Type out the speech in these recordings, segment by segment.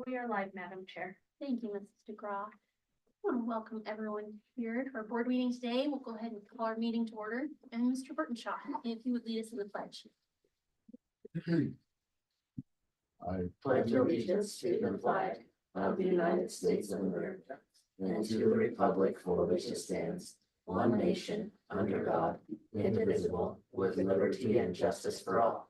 We are live, Madam Chair. Thank you, Mrs. DeGraw. I want to welcome everyone here to our board meeting today. We'll go ahead and call our meeting to order. And Mr. Burtonshaw, if you would lead us in the pledge. I pledge allegiance to the flag of the United States of America and to the republic for which it stands, one nation, under God, indivisible, with liberty and justice for all.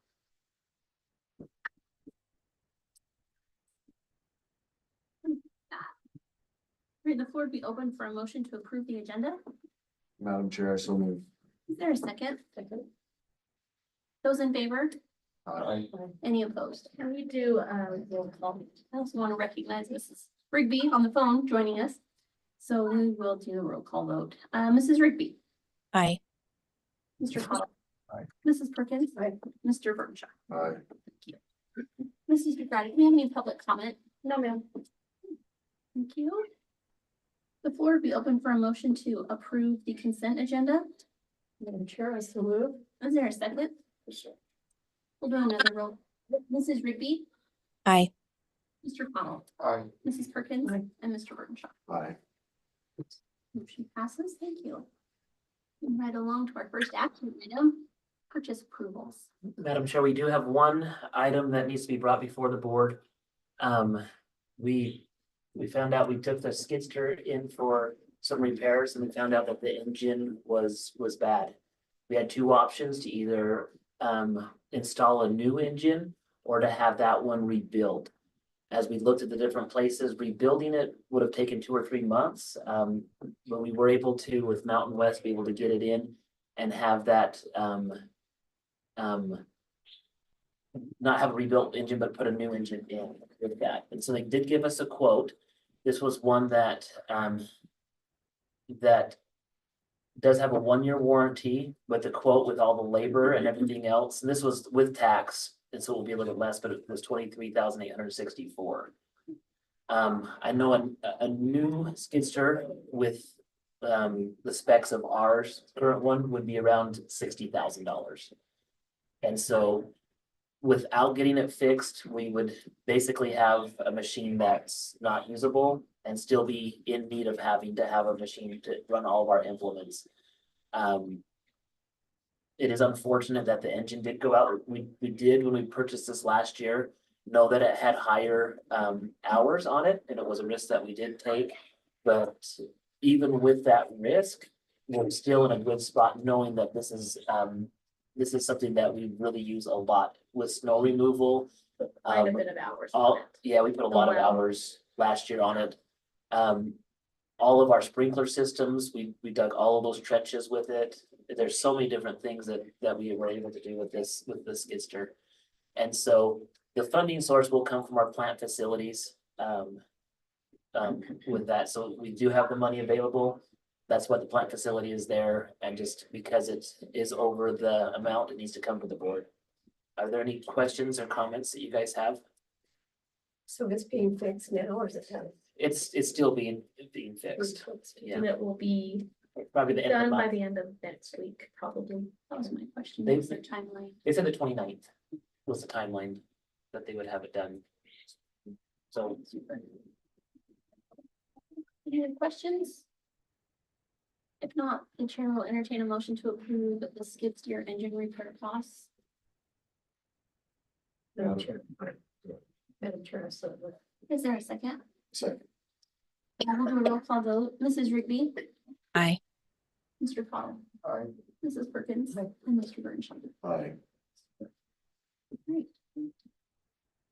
Will the floor be open for a motion to approve the agenda? Madam Chair, I so move. Is there a second? Second. Those in favor? Aye. Any opposed? Can we do roll call? I also want to recognize Mrs. Rigby on the phone joining us. So we will do a roll call vote. Mrs. Rigby, Aye. Mr. Cottle. Aye. Mrs. Perkins. Aye. Mr. Burnshaw. Aye. Mrs. McBride, do we have any public comment? No, ma'am. Thank you. The floor will be open for a motion to approve the consent agenda. Madam Chair, I so move. Is there a second? We'll do another roll. Mrs. Rigby, Aye. Mr. Connell, Aye. Mrs. Perkins, Aye. and Mr. Burnshaw. Aye. Motion passes. Thank you. Moving right along to our first action item, purchase approvals. Madam Chair, we do have one item that needs to be brought before the board. We found out, we took the skidster in for some repairs and we found out that the engine was bad. We had two options to either install a new engine or to have that one rebuilt. As we looked at the different places, rebuilding it would have taken 2 or 3 months. But we were able to, with Mountain West, be able to get it in and have that not have a rebuilt engine, but put a new engine in with that. And so they did give us a quote. This was one that that does have a 1-year warranty, but the quote with all the labor and everything else, and this was with tax, and so it will be a little bit less, but it was $23,864. I know a new skidster with the specs of ours current one would be around $60,000. And so without getting it fixed, we would basically have a machine that's not usable and still be in need of having to have a machine to run all of our implements. It is unfortunate that the engine did go out. We did, when we purchased this last year, know that it had higher hours on it, and it was a risk that we did take. But even with that risk, we're still in a good spot knowing that this is something that we really use a lot with snow removal. Quite a bit of hours. on it. Yeah, we put a lot of hours last year on it. All of our sprinkler systems, we dug all of those trenches with it. There's so many different things that we were able to do with this skidster. And so the funding source will come from our plant facilities with that. So we do have the money available. That's what the plant facility is there. And just because it is over the amount, it needs to come to the board. Are there any questions or comments that you guys have? So it's being fixed now, or is it done? It's still being fixed. Yeah. And it will be Probably the end of the done by month. the end of next week, probably. That was my question. They- What's their timeline? They said the 29th was the timeline that they would have it done. So Any other questions? If not, the chair will entertain a motion to approve the skid steer engine repair costs. Madam Chair. Madam Chair, I so move. Is there a second? Second. We'll do a roll call vote. Mrs. Rigby, Aye. Mr. Cottle, Aye. Mrs. Perkins, Aye. and Mr. Burnshaw. Aye. Great.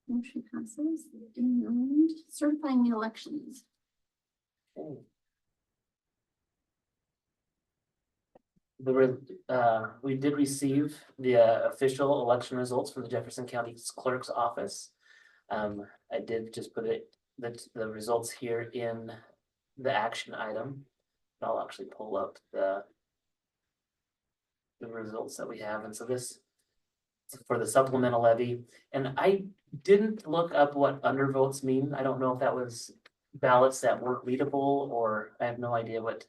Motion passes. And certifying the elections. we did receive the official election results from the Jefferson County Clerk's Office. I did just put the results here in the action item. I'll actually pull up the results that we have. And so this for the supplemental levy, and I didn't look up what undervotes mean. I don't know if that was ballots that weren't readable, or I have no idea what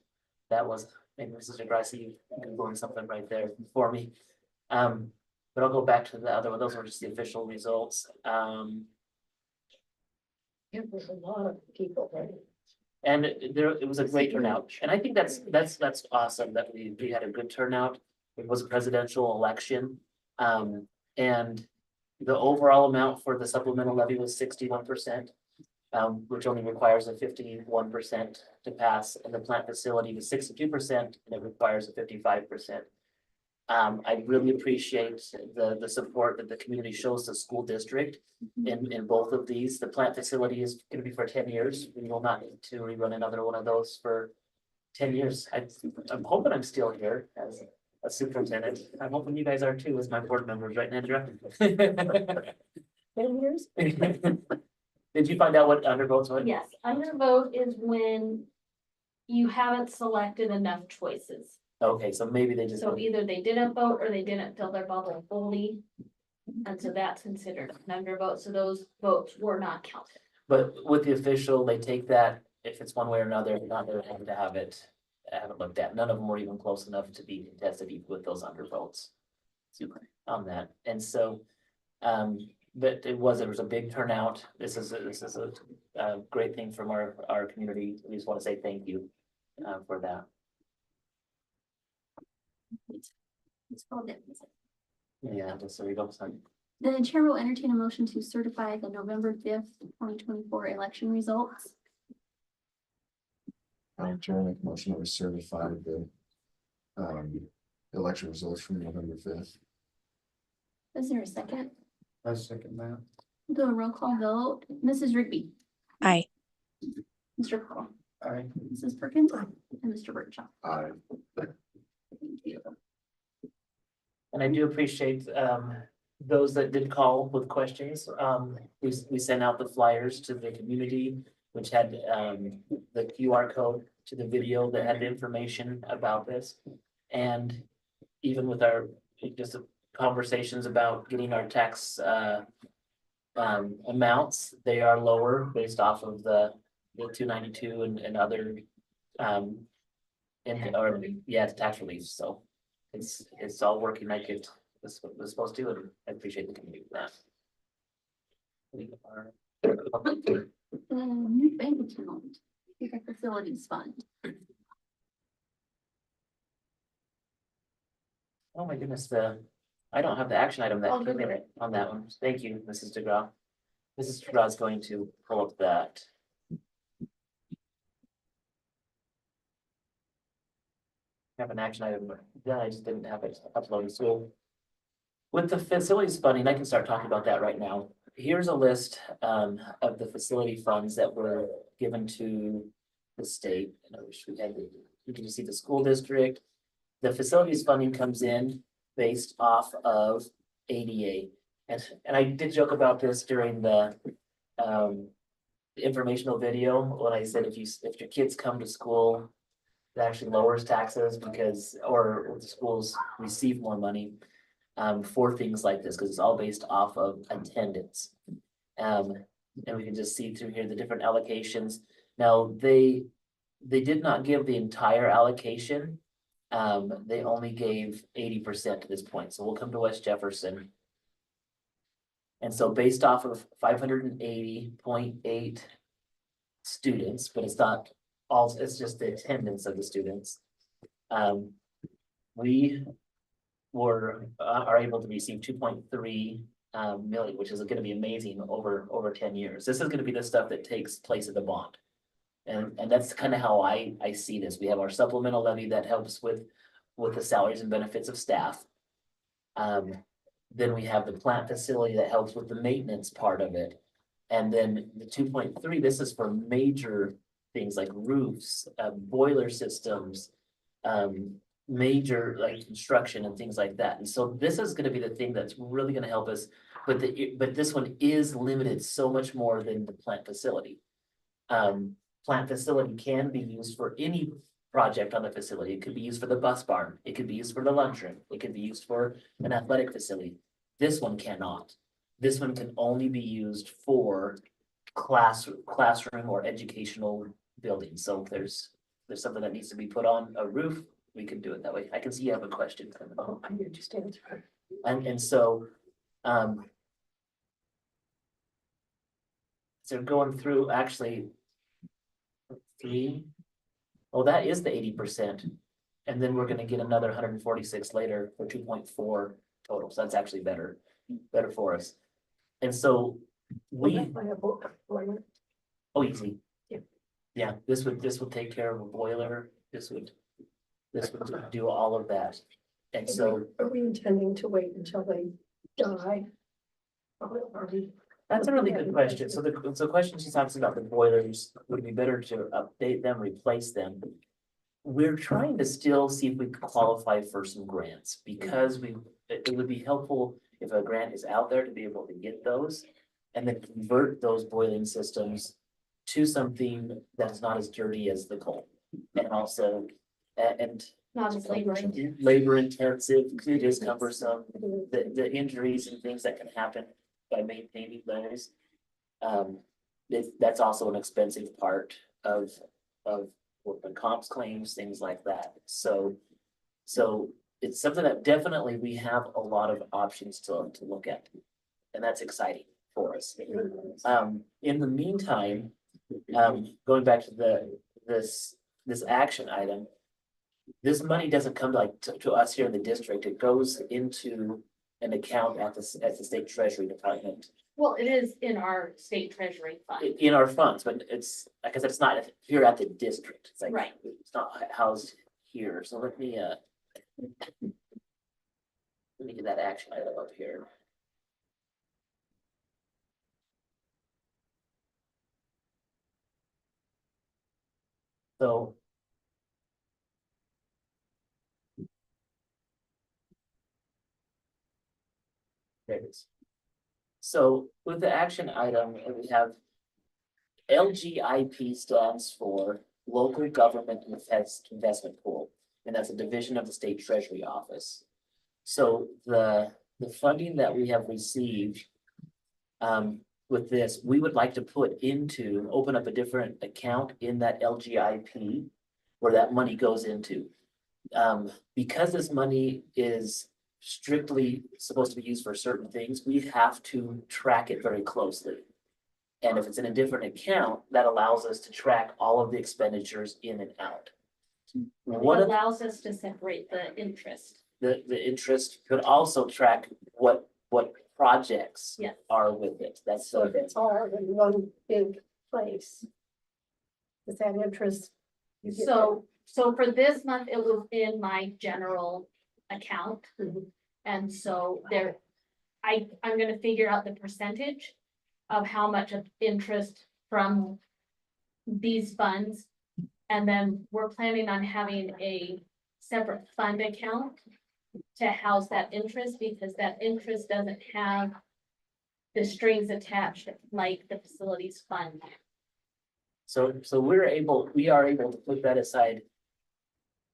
that was. Maybe Mrs. DeGrasse, you Googling something right there for me. But I'll go back to the other one. Those were just the official results. It was a lot of people, right? And it was a great turnout, and I think that's awesome that we had a good turnout. It was a presidential election, and the overall amount for the supplemental levy was 61%. Which only requires a 51% to pass, and the plant facility was 62%, and it requires a 55%. I really appreciate the support that the community shows the school district in both of these. The plant facility is gonna be for 10 years. We will not need to rerun another one of those for 10 years. I'm hoping I'm still here as a superintendent. I'm hoping you guys are too, as my board members, right, Nandra? 10 years? Did you find out what undervotes were? Yes, undervote is when you haven't selected enough choices. Okay, so maybe they just, So either they didn't vote or they didn't fill their bubble fully. And so that's considered an undervote, so those votes were not counted. but with the official, they take that, if it's one way or another, not gonna have to have it. I haven't looked at, none of them were even close enough to be contested even with those undervotes. Super on that, and so, but there was a big turnout. This is a great thing from our community. We just want to say thank you for that. It's called it. Yeah, just so we don't sign. The chair will entertain a motion to certify the November 5th, 2024 election results. Madam Chair, I make a motion to certify the election results from November 5th. Is there a second? I second that. Do a roll call vote. Mrs. Rigby, Aye. Mr. Pearl, Aye. Mrs. Perkins, and Mr. Burnshaw. Aye. Thank you. And I do appreciate those that did call with questions. We sent out the flyers to the community, which had the QR code to the video that had information about this. And even with our just conversations about getting our tax amounts, they are lower based off of the 292 and other the tax relief. So it's all working like it was supposed to, and I appreciate the community for that. We are New bank account, Secret Facilities Fund. Oh my goodness, I don't have the action item I'll that look at it. on that one. Thank you, Mrs. DeGraw. Mrs. DeGraw is going to pull up that. Have an action item, yeah, I just didn't have it uploaded, so. With the facilities funding, I can start talking about that right now. Here's a list of the facility funds that were given to the state. And I wish we had, you can just see the school district. The facilities funding comes in based off of ADA. And I did joke about this during the informational video when I said if your kids come to school, it actually lowers taxes because, or the schools receive more money for things like this, because it's all based off of attendance. And we can just see through here the different allocations. Now, they did not give the entire allocation. They only gave 80% to this point. So we'll come to West Jefferson. And so based off of 580.8 students, but it's not all, it's just the attendance of the students. We are able to receive 2.3 million, which is gonna be amazing over 10 years. This is gonna be the stuff that takes place at the bond. And that's kind of how I see this. We have our supplemental levy that helps with the salaries and benefits of staff. Then we have the plant facility that helps with the maintenance part of it. And then the 2.3, this is for major things like roofs, boiler systems, major like construction and things like that. And so this is gonna be the thing that's really gonna help us, but this one is limited so much more than the plant facility. Plant facility can be used for any project on the facility. It could be used for the bus barn. It could be used for the lunchroom. It could be used for an athletic facility. This one cannot. This one can only be used for classroom or educational buildings. So if there's something that needs to be put on a roof, we can do it that way. I can see you have a question. Oh, I did just answer. And so, So going through actually. Three. Oh, that is the 80%. And then we're gonna get another 146 later for 2.4 total, so that's actually better for us. And so we, By a book, boiler. oh, easy. Yeah. Yeah, this would take care of a boiler, this would do all of that. And so Are we intending to wait until they die? Are we- that's a really good question. So the question she's asking about the boilers, would it be better to update them, replace them? We're trying to still see if we can qualify for some grants because it would be helpful if a grant is out there to be able to get those. And then convert those boiling systems to something that's not as dirty as the coal. And also, and Not as labor. labor intensive, it is cumbersome, the injuries and things that can happen by maintaining those. That's also an expensive part of workman comps claims, things like that. So it's something that definitely we have a lot of options to look at. And that's exciting for us. In the meantime, going back to this action item. This money doesn't come to us here in the district, it goes into an account at the state treasury department. Well, it is in our state treasury fund. In our funds, but it's, like I said, it's not here at the district, it's like. Right. It's not housed here, so let me get that action item up here. So. There it is. So with the action item, we have. LGIP stands for Local Government Investment Pool, and that's a division of the State Treasury Office. So the funding that we have received. With this, we would like to open up a different account in that LGIP. Where that money goes into. Because this money is strictly supposed to be used for certain things, we have to track it very closely. And if it's in a different account, that allows us to track all of the expenditures in and out. One of Allows us to separate the interest. the interest could also track what projects Yes. are with it. That's So if it's all in one big place. Is that interest? you get So for this month, it was in my general account. Mhm. And so I'm gonna figure out the percentage of how much of interest from these funds. And then we're planning on having a separate fund account to house that interest, because that interest doesn't have the strings attached like the facilities fund. So we are able to put that aside.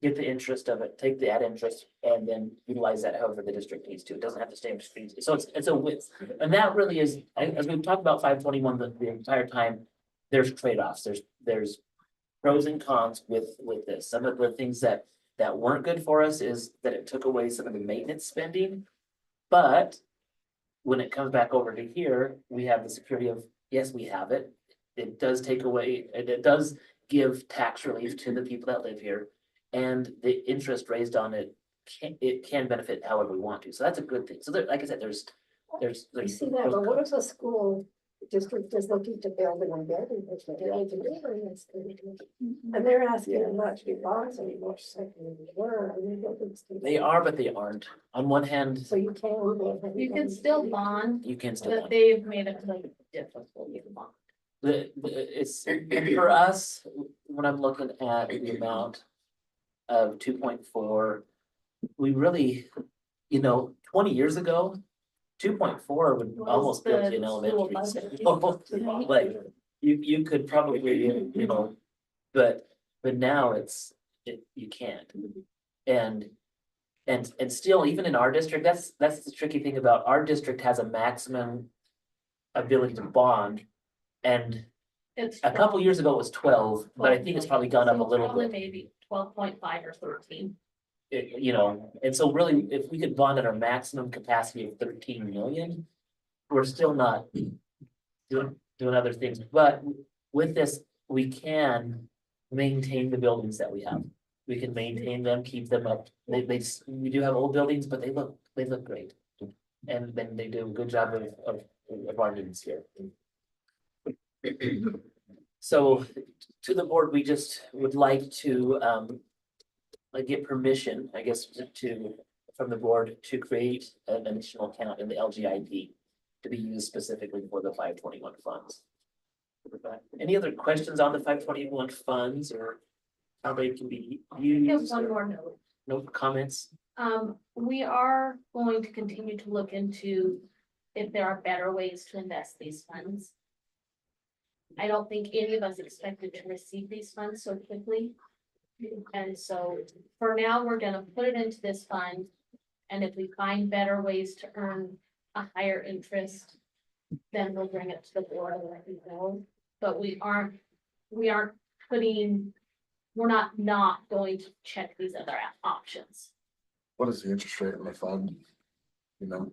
Get the interest of it, take the ad interest, and then utilize that however the district needs to. It doesn't have to stay in streets. So it's a width. And that really is, as we've talked about 521 the entire time, there's trade-offs. There's pros and cons with this. Some of the things that weren't good for us is that it took away some of the maintenance spending. But when it comes back over to here, we have the security of, yes, we have it. It does take away, it does give tax relief to the people that live here. And the interest raised on it can benefit however we want to. So that's a good thing. So there, like I said, there's. I see that, but what if a school district is looking to build a new building, which they like to do, and they're asking them not to be bonds anymore, so they were, and they buildings. They are, but they aren't. On one hand, So you can. You can still bond, you can still. but they've made it like difficult to bond. It's, for us, when I'm looking at the amount of 2.4, we really, 20 years ago, 2.4 would Was almost build the you an elementary school budget. school. Like, you could probably, but now you can't. And still, even in our district, that's the tricky thing about our district has a maximum ability to bond. And It's a couple years ago it was 12, but I think it's probably gone up a little Probably bit. maybe 12.5 or 13. And so really, if we could bond at our maximum capacity of 13 million, we're still not doing doing other things, but with this, we can maintain the buildings that we have. We can maintain them, keep them up. We do have old buildings, but they look great. And then they do a good job of our needs here. So to the board, we just would like to like get permission, I guess, from the board to create an additional account in the LGIP to be used specifically for the 521 funds. Any other questions on the 521 funds or how they can be I have used? one or more note. No comments? We are going to continue to look into if there are better ways to invest these funds. I don't think any of us expected to receive these funds so quickly. And so for now, we're gonna put it into this fund. And if we find better ways to earn a higher interest, then we'll bring it to the board and let you know. But we aren't we're not going to check these other options. What is the interest rate on the fund? You know,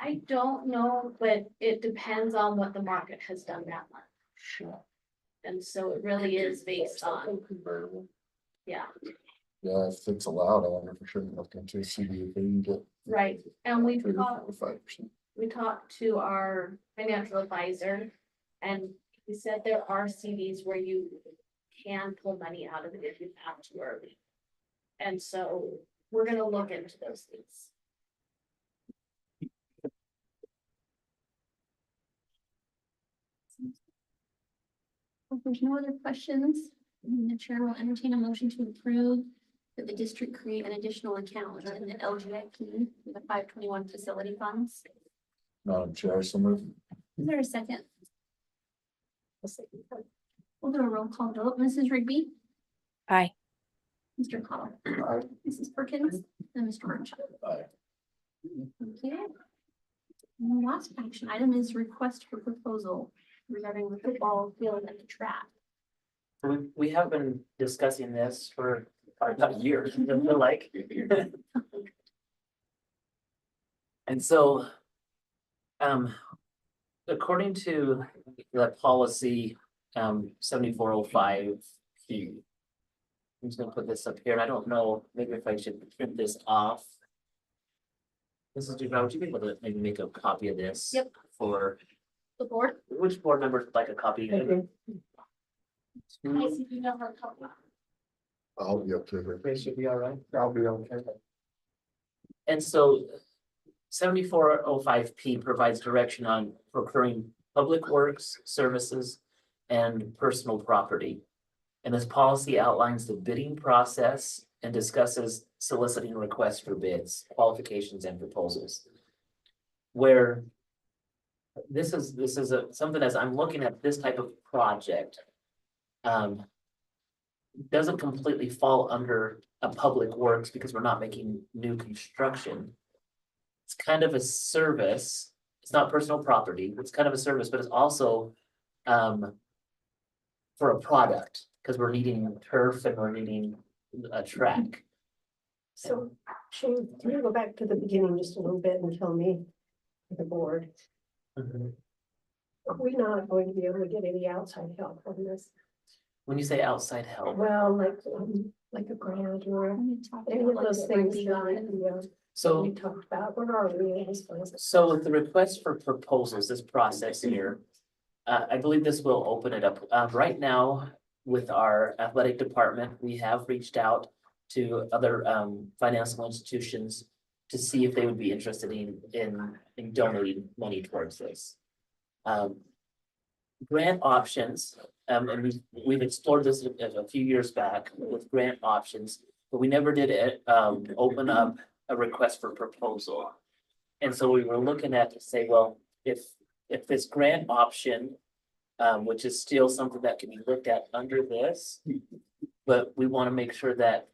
I don't know, but it depends on what the market has done that month. sure. And so it really is based on, Something convertible. yeah, Yeah, if it's allowed, I wonder if we should look into CD if we can get right. And we 3 to talked 5%. we talked to our financial advisor, and he said there are CDs where you can pull money out of it if you have to early. And so we're gonna look into those things. If there's no other questions, the chair will entertain a motion to approve that the district create an additional account in the LGIP for the 521 facility funds. Madam Chair, so moved. Is there a second? We'll do a roll call vote. Mrs. Rigby, Aye. Mr. Cottle, Aye. Mrs. Perkins, and Mr. Burnside. Aye. Thank you. And the last action item is request for proposal regarding the football field and the track. We have been discussing this for about a year, I feel like. And so, according to the policy, 7405 Q. I'm just gonna put this up here, and I don't know, maybe if I should print this off. This is, would you be able to maybe make a copy of this? Yep. For, The board, which board member would like a copy? I do. I see you have a couple. I'll be up to it. They should be all right. I'll be okay. And so 7405 P provides direction on procuring public works, services, and personal property. And this policy outlines the bidding process and discusses soliciting requests for bids, qualifications, and proposals. Where this is something as I'm looking at this type of project. Doesn't completely fall under a public works because we're not making new construction. It's kind of a service. It's not personal property. It's kind of a service, but it's also for a product, because we're needing turf and we're needing a track. So, Shane, can you go back to the beginning just a little bit and tell me, the board, are we not going to be able to get any outside help on this? When you say outside help, Well, like a grant or any of those things that so. we talked about, where are we in this place? So with the request for proposals, this process here, I believe this will open it up. Right now, with our athletic department, we have reached out to other financial institutions to see if they would be interested in donating money towards this. Grant options, and we've explored this a few years back with grant options, but we never did open up a request for proposal. And so we were looking at to say, well, if this grant option, which is still something that can be looked at under this, but we want to make sure that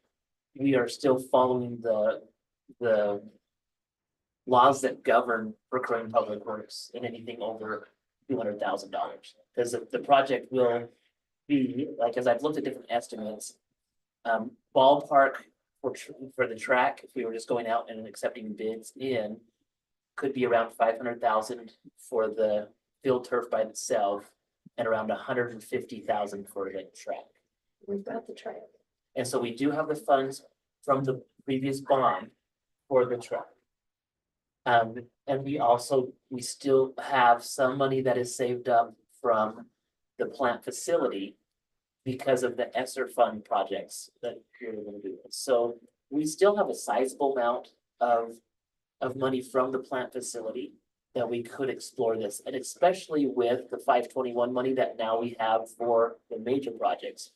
we are still following the laws that govern recurring public works in anything over $200,000. Because the project will be, like, as I've looked at different estimates, ballpark for the track, if we were just going out and accepting bids in, could be around 500,000 for the field turf by itself and around 150,000 for the track. We've got the track. And so we do have the funds from the previous bond for the track. And we still have some money that is saved up from the plant facility because of the ESSER fund projects that we're gonna do. So we still have a sizable amount of money from the plant facility that we could explore this, and especially with the 521 money that now we have for the major projects.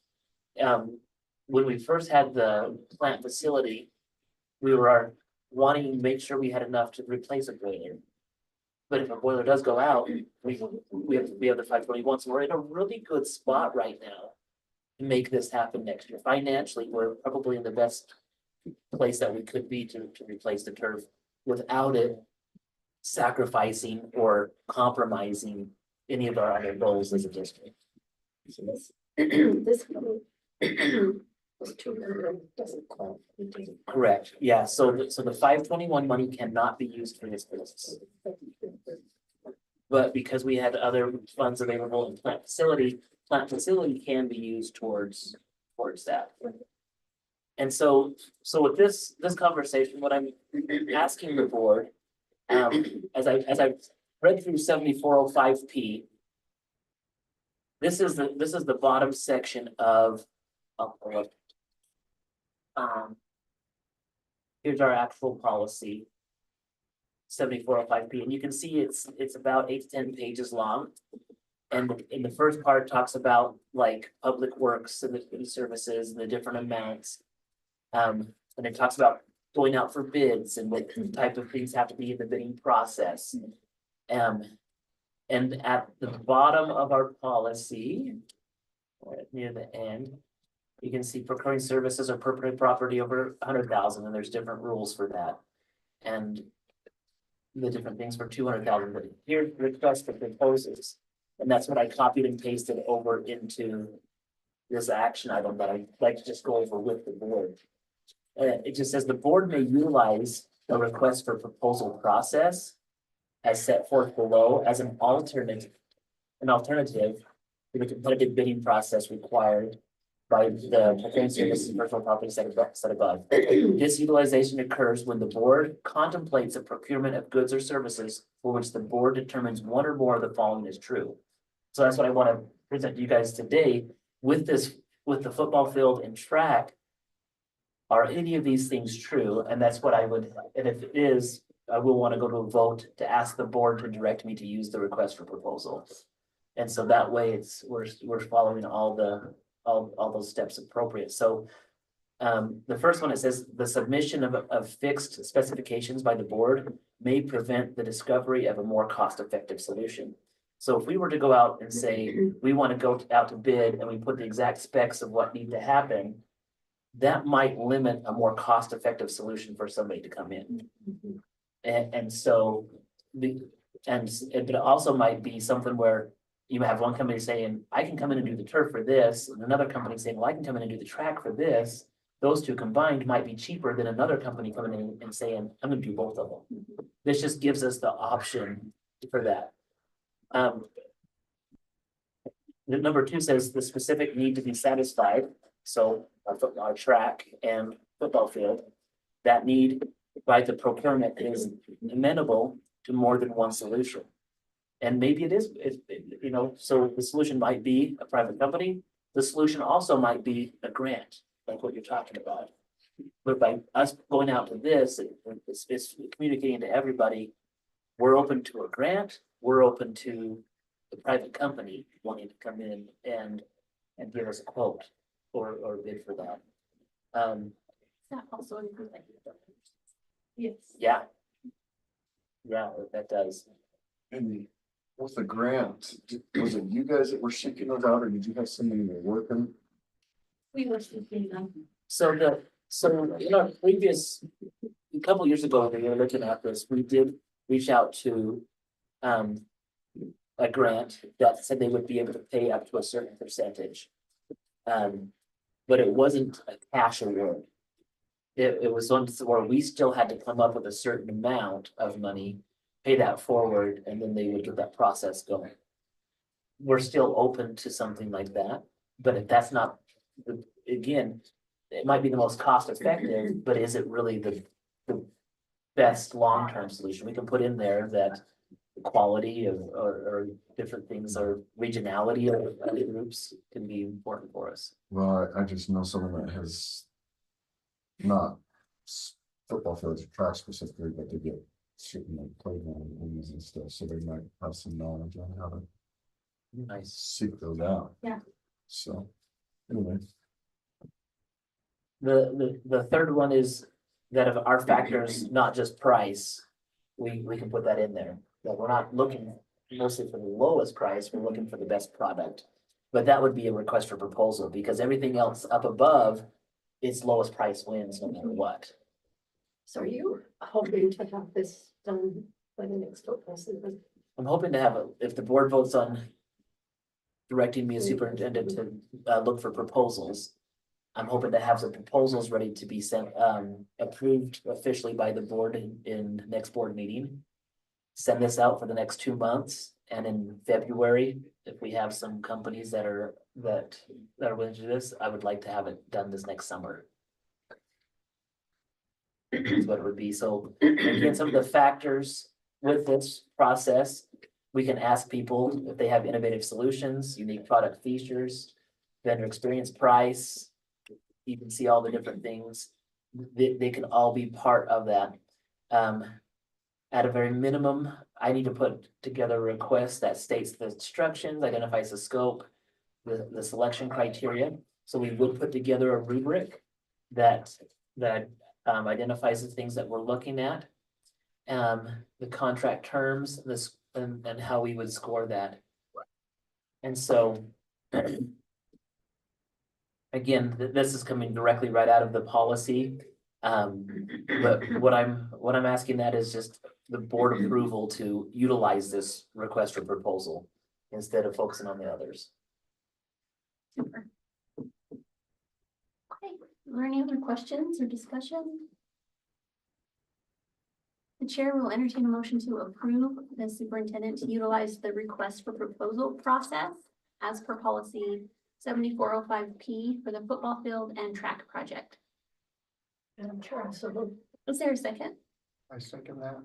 When we first had the plant facility, we were wanting to make sure we had enough to replace a boiler. But if a boiler does go out, we have the 521, so we're in a really good spot right now to make this happen next year. Financially, we're probably in the best place that we could be to replace the turf without it sacrificing or compromising any of our other goals as a district. So this one was 200, doesn't qualify. Correct, yeah, so the 521 money cannot be used for this business. But because we had other funds available in plant facility can be used towards that. And so with this conversation, what I'm asking the board, as I read through 7405P, this is the bottom section of, here's our actual policy. 7405P, and you can see it's about 8 to 10 pages long. And in the first part talks about like public works and the services and the different amounts. And it talks about going out for bids and what type of things have to be in the bidding process. And at the bottom of our policy, right near the end, you can see procuring services or permanent property over 100,000, and there's different rules for that. And the different things for 200,000, but here's request for proposals. And that's what I copied and pasted over into this action item that I'd like to just go over with the board. It just says the board may utilize the request for proposal process as set forth below as an alternative to the competitive bidding process required by the procuring services and personal property set above. This utilization occurs when the board contemplates a procurement of goods or services for which the board determines one or more of the following is true. So that's what I want to present to you guys today with the football field and track. Are any of these things true? And that's what I would, and if it is, I will want to go to a vote to ask the board to direct me to use the request for proposal. And so that way we're following all those steps appropriate. So the first one, it says the submission of fixed specifications by the board may prevent the discovery of a more cost-effective solution. So if we were to go out and say, we want to go out to bid and we put the exact specs of what need to happen, that might limit a more cost-effective solution for somebody to come in. And so but it also might be something where you have one company saying, I can come in and do the turf for this, and another company saying, well, I can come in and do the track for this. Those two combined might be cheaper than another company coming in and saying, I'm gonna do both of them. This just gives us the option for that. The number 2 says the specific need to be satisfied. So our track and football field, that need by the procurement is amenable to more than one solution. And maybe it is, so the solution might be a private company. The solution also might be a grant, like what you're talking about. But by us going out to this, it's communicating to everybody, we're open to a grant, we're open to the private company wanting to come in and give us a quote or bid for that. That also includes like. Yes. Yeah. Yeah, that does. And with the grant, was it you guys that were seeking those out, or did you have somebody that were working? We were speaking them. So in our previous, a couple years ago, when we were looking at this, we did reach out to a grant that said they would be able to pay up to a certain percentage. But it wasn't a cash award. It was one where we still had to come up with a certain amount of money pay that forward, and then they would get that process going. We're still open to something like that, but if that's not, again, it might be the most cost effective, but is it really the best long-term solution? We can put in there that the quality of, or different things, or regionality of other groups can be important for us. Well, I just know someone that has not football fields or track specifically, but they get certain like playground things and stuff, so they might have some knowledge on how to Nice. seek those out. Yeah. So, anyway, The third one is that of our factors, not just price, we can put that in there. That we're not looking mostly for the lowest price, we're looking for the best product. But that would be a request for proposal, because everything else up above, its lowest price wins no matter what. So are you hoping to have this done by the next football season? I'm hoping to have, if the board votes on directing me as superintendent to look for proposals, I'm hoping to have the proposals ready to be sent, approved officially by the board in next board meeting. Send this out for the next 2 months, and in February, if we have some companies that are willing to do this, I would like to have it done this next summer. That's what it would be. So again, some of the factors with this process, we can ask people if they have innovative solutions, unique product features, vendor experience, price. You can see all the different things. They can all be part of that. At a very minimum, I need to put together a request that states the instructions, identifies the scope, the selection criteria. So we would put together a rubric that identifies the things that we're looking at. The contract terms, and how we would score that. And so again, this is coming directly right out of the policy. But what I'm asking that is just the board approval to utilize this request for proposal instead of focusing on the others. Super. Okay, are there any other questions or discussion? The chair will entertain a motion to approve the superintendent to utilize the request for proposal process as per policy 7405P for the football field and track project. I'm sure, so Is there a second? I second that.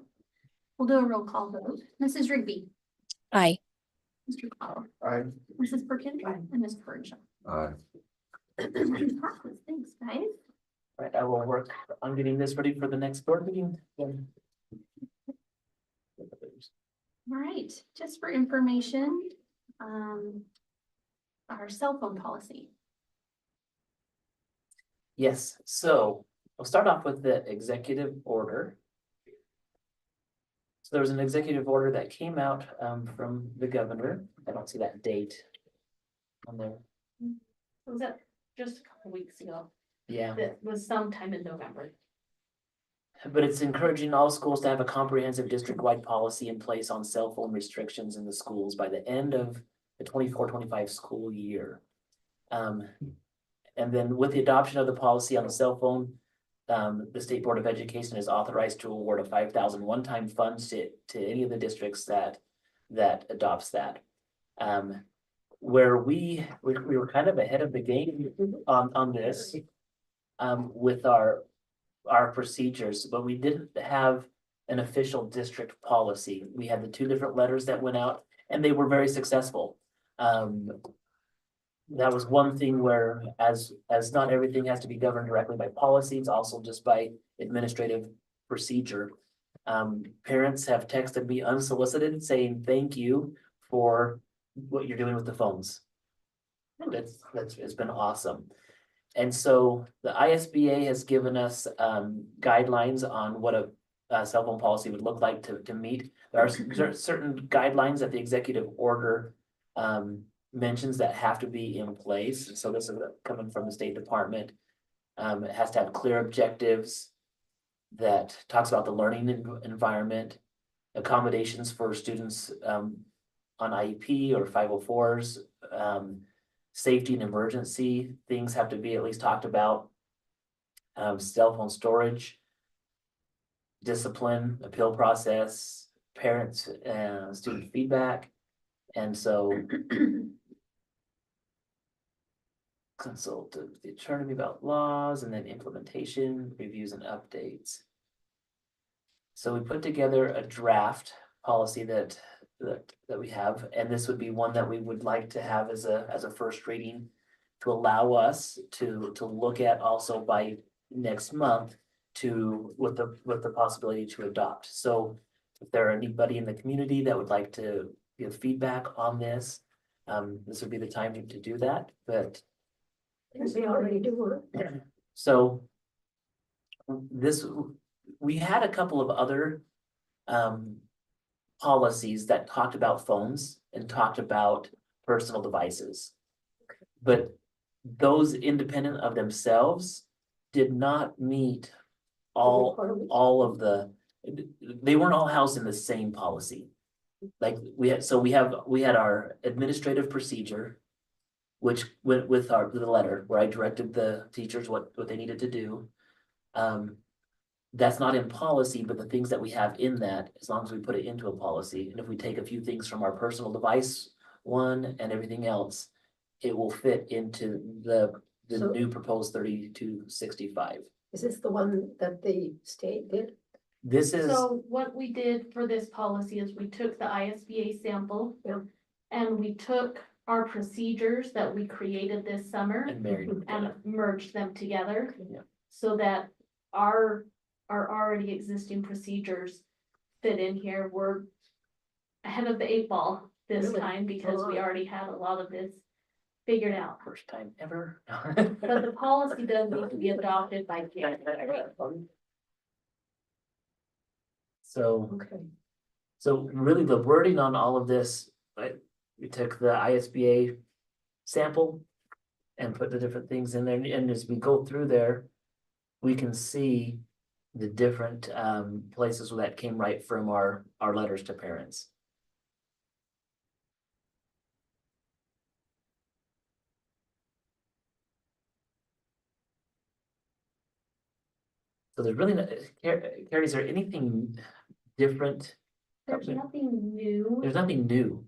We'll do a roll call vote. Mrs. Rigby, Aye. Mr. Cottle, Aye. Mrs. Perkins, and Ms. Burge. Aye. Thanks, guys. Right, I will work on getting this ready for the next board meeting. Then. All right, just for information, our cell phone policy. Yes, so I'll start off with the executive order. So there was an executive order that came out from the governor. I don't see that date on there. Was that just a couple weeks ago? Yeah, That was sometime in November. but it's encouraging all schools to have a comprehensive district-wide policy in place on cell phone restrictions in the schools by the end of the 24-25 school year. And then with the adoption of the policy on the cell phone, the State Board of Education is authorized to award a 5,000 one-time funds to any of the districts that adopts that. Where we were kind of ahead of the game on this, with our procedures, but we didn't have an official district policy. We had the 2 different letters that went out, and they were very successful. That was one thing where as not everything has to be governed directly by policy, it's also just by administrative procedure. Parents have texted me unsolicited saying thank you for what you're doing with the phones. It's been awesome. And so the ISBA has given us guidelines on what a cell phone policy would look like to meet. There are certain guidelines that the executive order mentions that have to be in place. So this is coming from the State Department. It has to have clear objectives that talks about the learning environment, accommodations for students on IEP or 504s, safety and emergency things have to be at least talked about. Cell phone storage, discipline, appeal process, parents, student feedback. And so consult the attorney about laws and then implementation, reviews and updates. So we put together a draft policy that we have, and this would be one that we would like to have as a first reading to allow us to look at also by next month with the possibility to adopt. So if there are anybody in the community that would like to give feedback on this, this would be the time to do that, but We already do it. so we had a couple of other policies that talked about phones and talked about personal devices. But those independent of themselves did not meet all of they weren't all housed in the same policy. Like we had our administrative procedure, which went with the letter where I directed the teachers what they needed to do. That's not in policy, but the things that we have in that, as long as we put it into a policy, and if we take a few things from our personal device one and everything else, it will fit into the So- new proposed 3265. Is this the one that the state did? This is, So what we did for this policy is we took the ISBA sample. Yeah. And we took our procedures that we created this summer and married. and merged them together. Yeah. So that our already existing procedures fit in here. We're ahead of the 8 ball this Really? time because we already had a lot of this figured out. First time ever. But the policy does need to be adopted by January. So, Okay. so really the wording on all of this, right? We took the ISBA sample and put the different things in there, and as we go through there, we can see the different places where that came right from our letters to parents. So there's really, Carrie, is there anything different? There's nothing new. There's nothing new.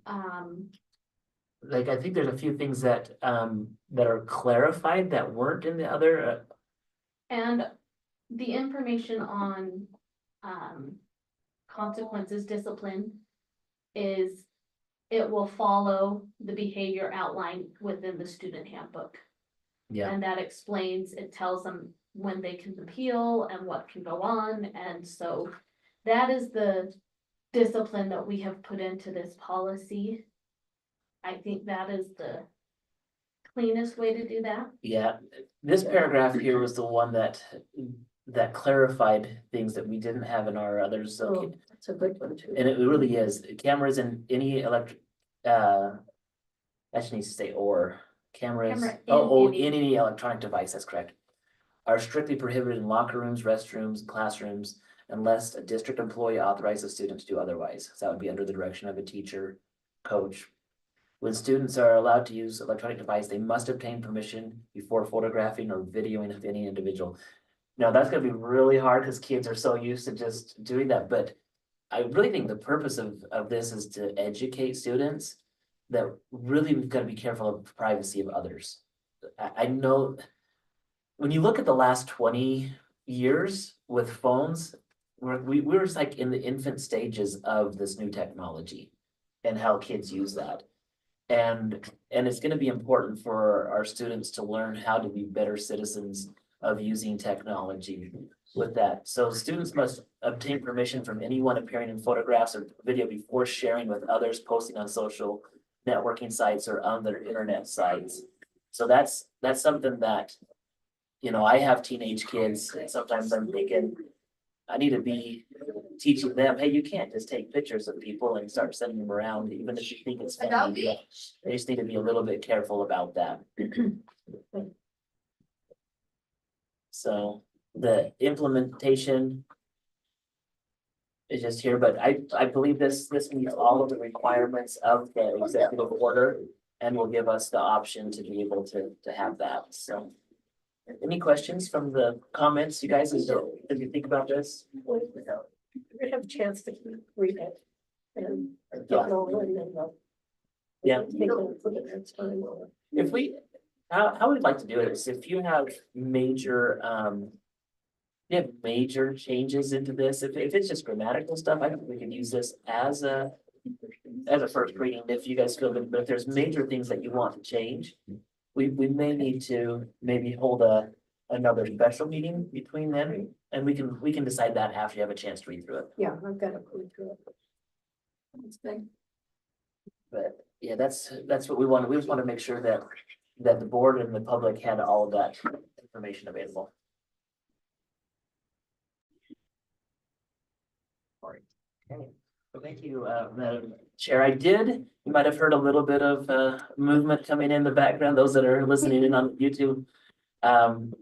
Like, I think there's a few things that are clarified that weren't in the other, And the information on consequences, discipline is, it will follow the behavior outlined within the student handbook. yeah, And that explains, it tells them when they can appeal and what can go on, and so that is the discipline that we have put into this policy. I think that is the cleanest way to do that. yeah. This paragraph here was the one that clarified things that we didn't have in our others, so. Oh, that's a good one too. And it really is, cameras in any actually needs to say cameras, Camera in in any electronic device, that's correct. Are strictly prohibited in locker rooms, restrooms, classrooms, unless a district employee authorizes a student to do otherwise. So that would be under the direction of a teacher, coach. When students are allowed to use electronic device, they must obtain permission before photographing or videoing of any individual. Now, that's gonna be really hard because kids are so used to just doing that, but I really think the purpose of this is to educate students that really we've got to be careful of the privacy of others. I know when you look at the last 20 years with phones, we were just like in the infant stages of this new technology and how kids use that. And it's going to be important for our students to learn how to be better citizens of using technology with that. So students must obtain permission from anyone appearing in photographs or video before sharing with others, posting on social networking sites or on their internet sites. So that's something that, you know, I have teenage kids, and sometimes I'm thinking, I need to be teaching them, hey, you can't just take pictures of people and start sending them around, even if you think it's funny. They just need to be a little bit careful about that. So the implementation is just here, but I believe this meets all of the requirements of the executive order and will give us the option to be able to have that, so. Any questions from the comments, you guys, as you think about this? We have a chance to read it. And Yeah. don't know when they will. Yeah. They can put it next time or. If we, how we'd like to do it is if you have major, you have major changes into this, if it's just grammatical stuff, I think we could use this as a first reading, if you guys feel good, but if there's major things that you want to change, we may need to maybe hold another special meeting between then, and we can decide that after you have a chance to read through it. Yeah, I've got to go through it. That's good. But yeah, that's what we want. We just want to make sure that the board and the public had all of that information available. All right. Okay. Well, thank you, Madam Chair. You might have heard a little bit of movement coming in the background, those that are listening in on YouTube.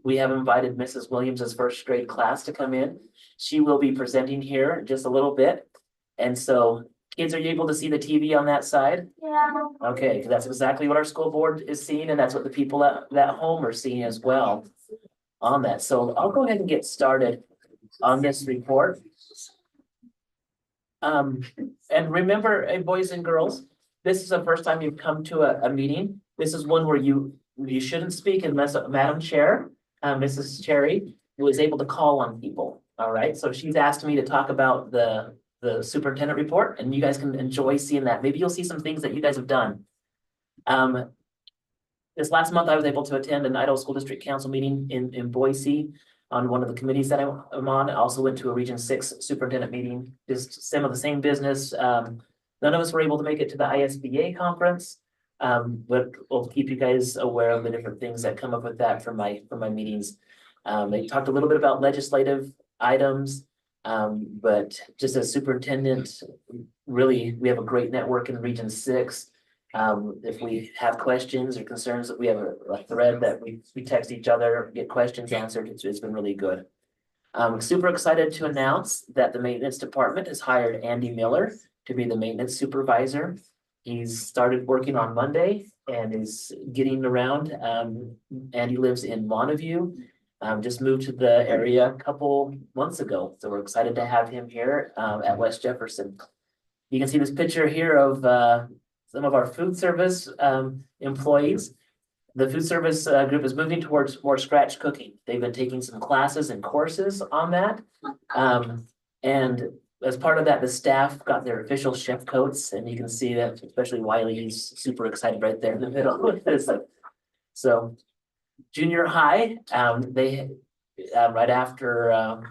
We have invited Mrs. Williams's first grade class to come in. She will be presenting here in just a little bit. And so kids, are you able to see the TV on that side? Yeah. Okay, because that's exactly what our school board is seeing, and that's what the people at home are seeing as well on that. So I'll go ahead and get started on this report. And remember, boys and girls, this is the first time you've come to a meeting. This is one where you shouldn't speak unless Madam Chair, Mrs. Cherry, was able to call on people. All right, so she's asked me to talk about the superintendent report, and you guys can enjoy seeing that. Maybe you'll see some things that you guys have done. This last month, I was able to attend an Idaho School District Council meeting in Boise on one of the committees that I'm on. I also went to a Region 6 superintendent meeting, just some of the same business. None of us were able to make it to the ISBA conference, but we'll keep you guys aware of the different things that come up with that from my meetings. They talked a little bit about legislative items, but just as superintendent, really, we have a great network in Region 6. If we have questions or concerns, we have a thread that we text each other, get questions answered. It's been really good. I'm super excited to announce that the maintenance department has hired Andy Miller to be the maintenance supervisor. He's started working on Monday and is getting around. Andy lives in Montague. Just moved to the area a couple months ago. So we're excited to have him here at West Jefferson. You can see this picture here of some of our food service employees. The food service group is moving towards more scratch cooking. They've been taking some classes and courses on that. And as part of that, the staff got their official chef coats, and you can see that, especially Wiley, he's super excited right there in the middle with this. So junior high, they right after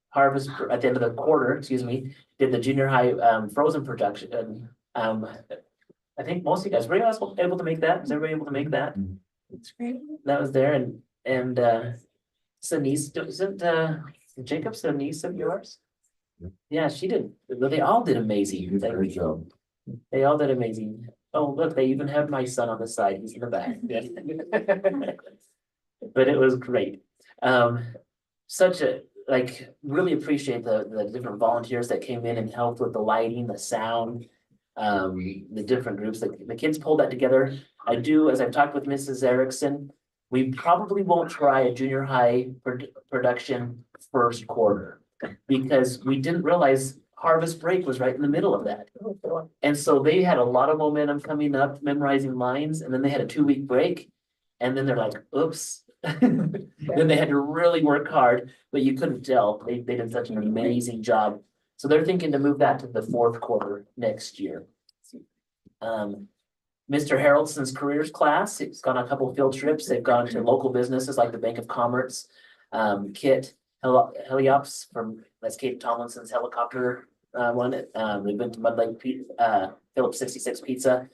harvest at the end of the quarter, excuse me, did the junior high frozen production. I think most of you guys were able to make that. Was everybody able to make that? That's great. That was there, and it's a niece, isn't Jacob's a niece of yours? Yeah, she did. Well, they all did amazing. Great job. They all did amazing. Oh, look, they even have my son on the side. He's in the back. But it was great. Really appreciate the different volunteers that came in and helped with the lighting, the sound, the different groups. The kids pulled that together. I do, as I've talked with Mrs. Erickson, we probably won't try a junior high production first quarter because we didn't realize harvest break was right in the middle of that. And so they had a lot of momentum coming up, memorizing lines, and then they had a 2-week break. And then they're like, oops. Then they had to really work hard, but you couldn't tell. They did such an amazing job. So they're thinking to move that to the 4th quarter next year. Mr. Harrelson's careers class, it's gone on a couple of field trips. They've gone to local businesses like the Bank of Commerce, Kit Heliops that's Kate Tomlinson's helicopter one. They've been to Mud Lake Phillips 66 Pizza.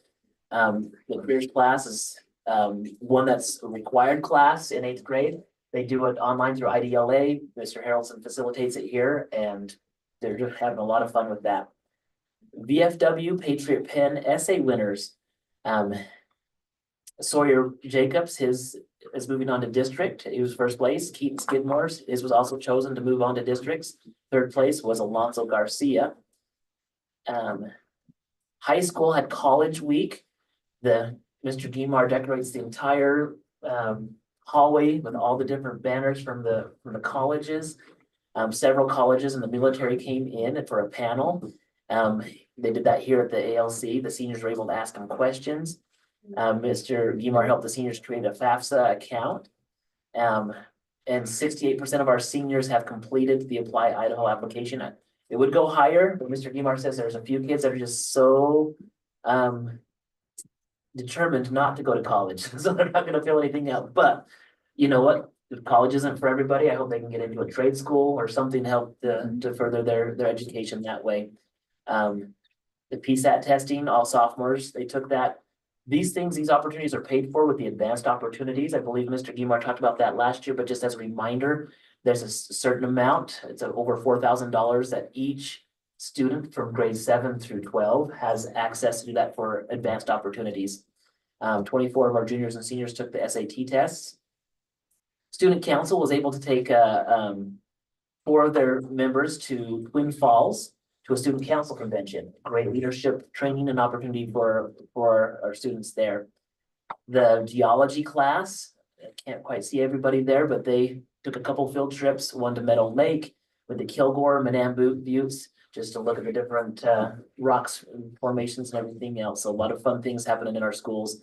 The careers class is one that's a required class in 8th grade. They do it online through IDLA. Mr. Harrelson facilitates it here, and they're just having a lot of fun with that. VFW Patriot Pen essay winners. Sawyer Jacobs, his is moving on to district. He was first place. Keaton Skidmore's, his was also chosen to move on to districts. 3rd place was Alonso Garcia. High school had college week. Mr. Guimar decorates the entire hallway with all the different banners from the colleges. Several colleges and the military came in for a panel. They did that here at the ALC. The seniors were able to ask them questions. Mr. Guimar helped the seniors create a FAFSA account. And 68% of our seniors have completed the Apply Idaho application. It would go higher, but Mr. Guimar says there's a few kids that are just so determined not to go to college, so they're not gonna fill anything out. But you know what? If college isn't for everybody, I hope they can get into a trade school or something to help to further their education that way. The PSAT testing, all sophomores, they took that. These opportunities are paid for with the advanced opportunities. I believe Mr. Guimar talked about that last year, but just as a reminder, there's a certain amount, it's over $4,000 that each student from grade 7 through 12 has access to do that for advanced opportunities. 24 of our juniors and seniors took the SAT tests. Student council was able to take 4 of their members to Twin Falls to a student council convention. Great leadership training and opportunity for our students there. The geology class, I can't quite see everybody there, but they took a couple field trips, one to Meadow Lake with the Kilgore, Manambu Buttes, just to look at the different rocks and formations and everything else. So a lot of fun things happening in our schools.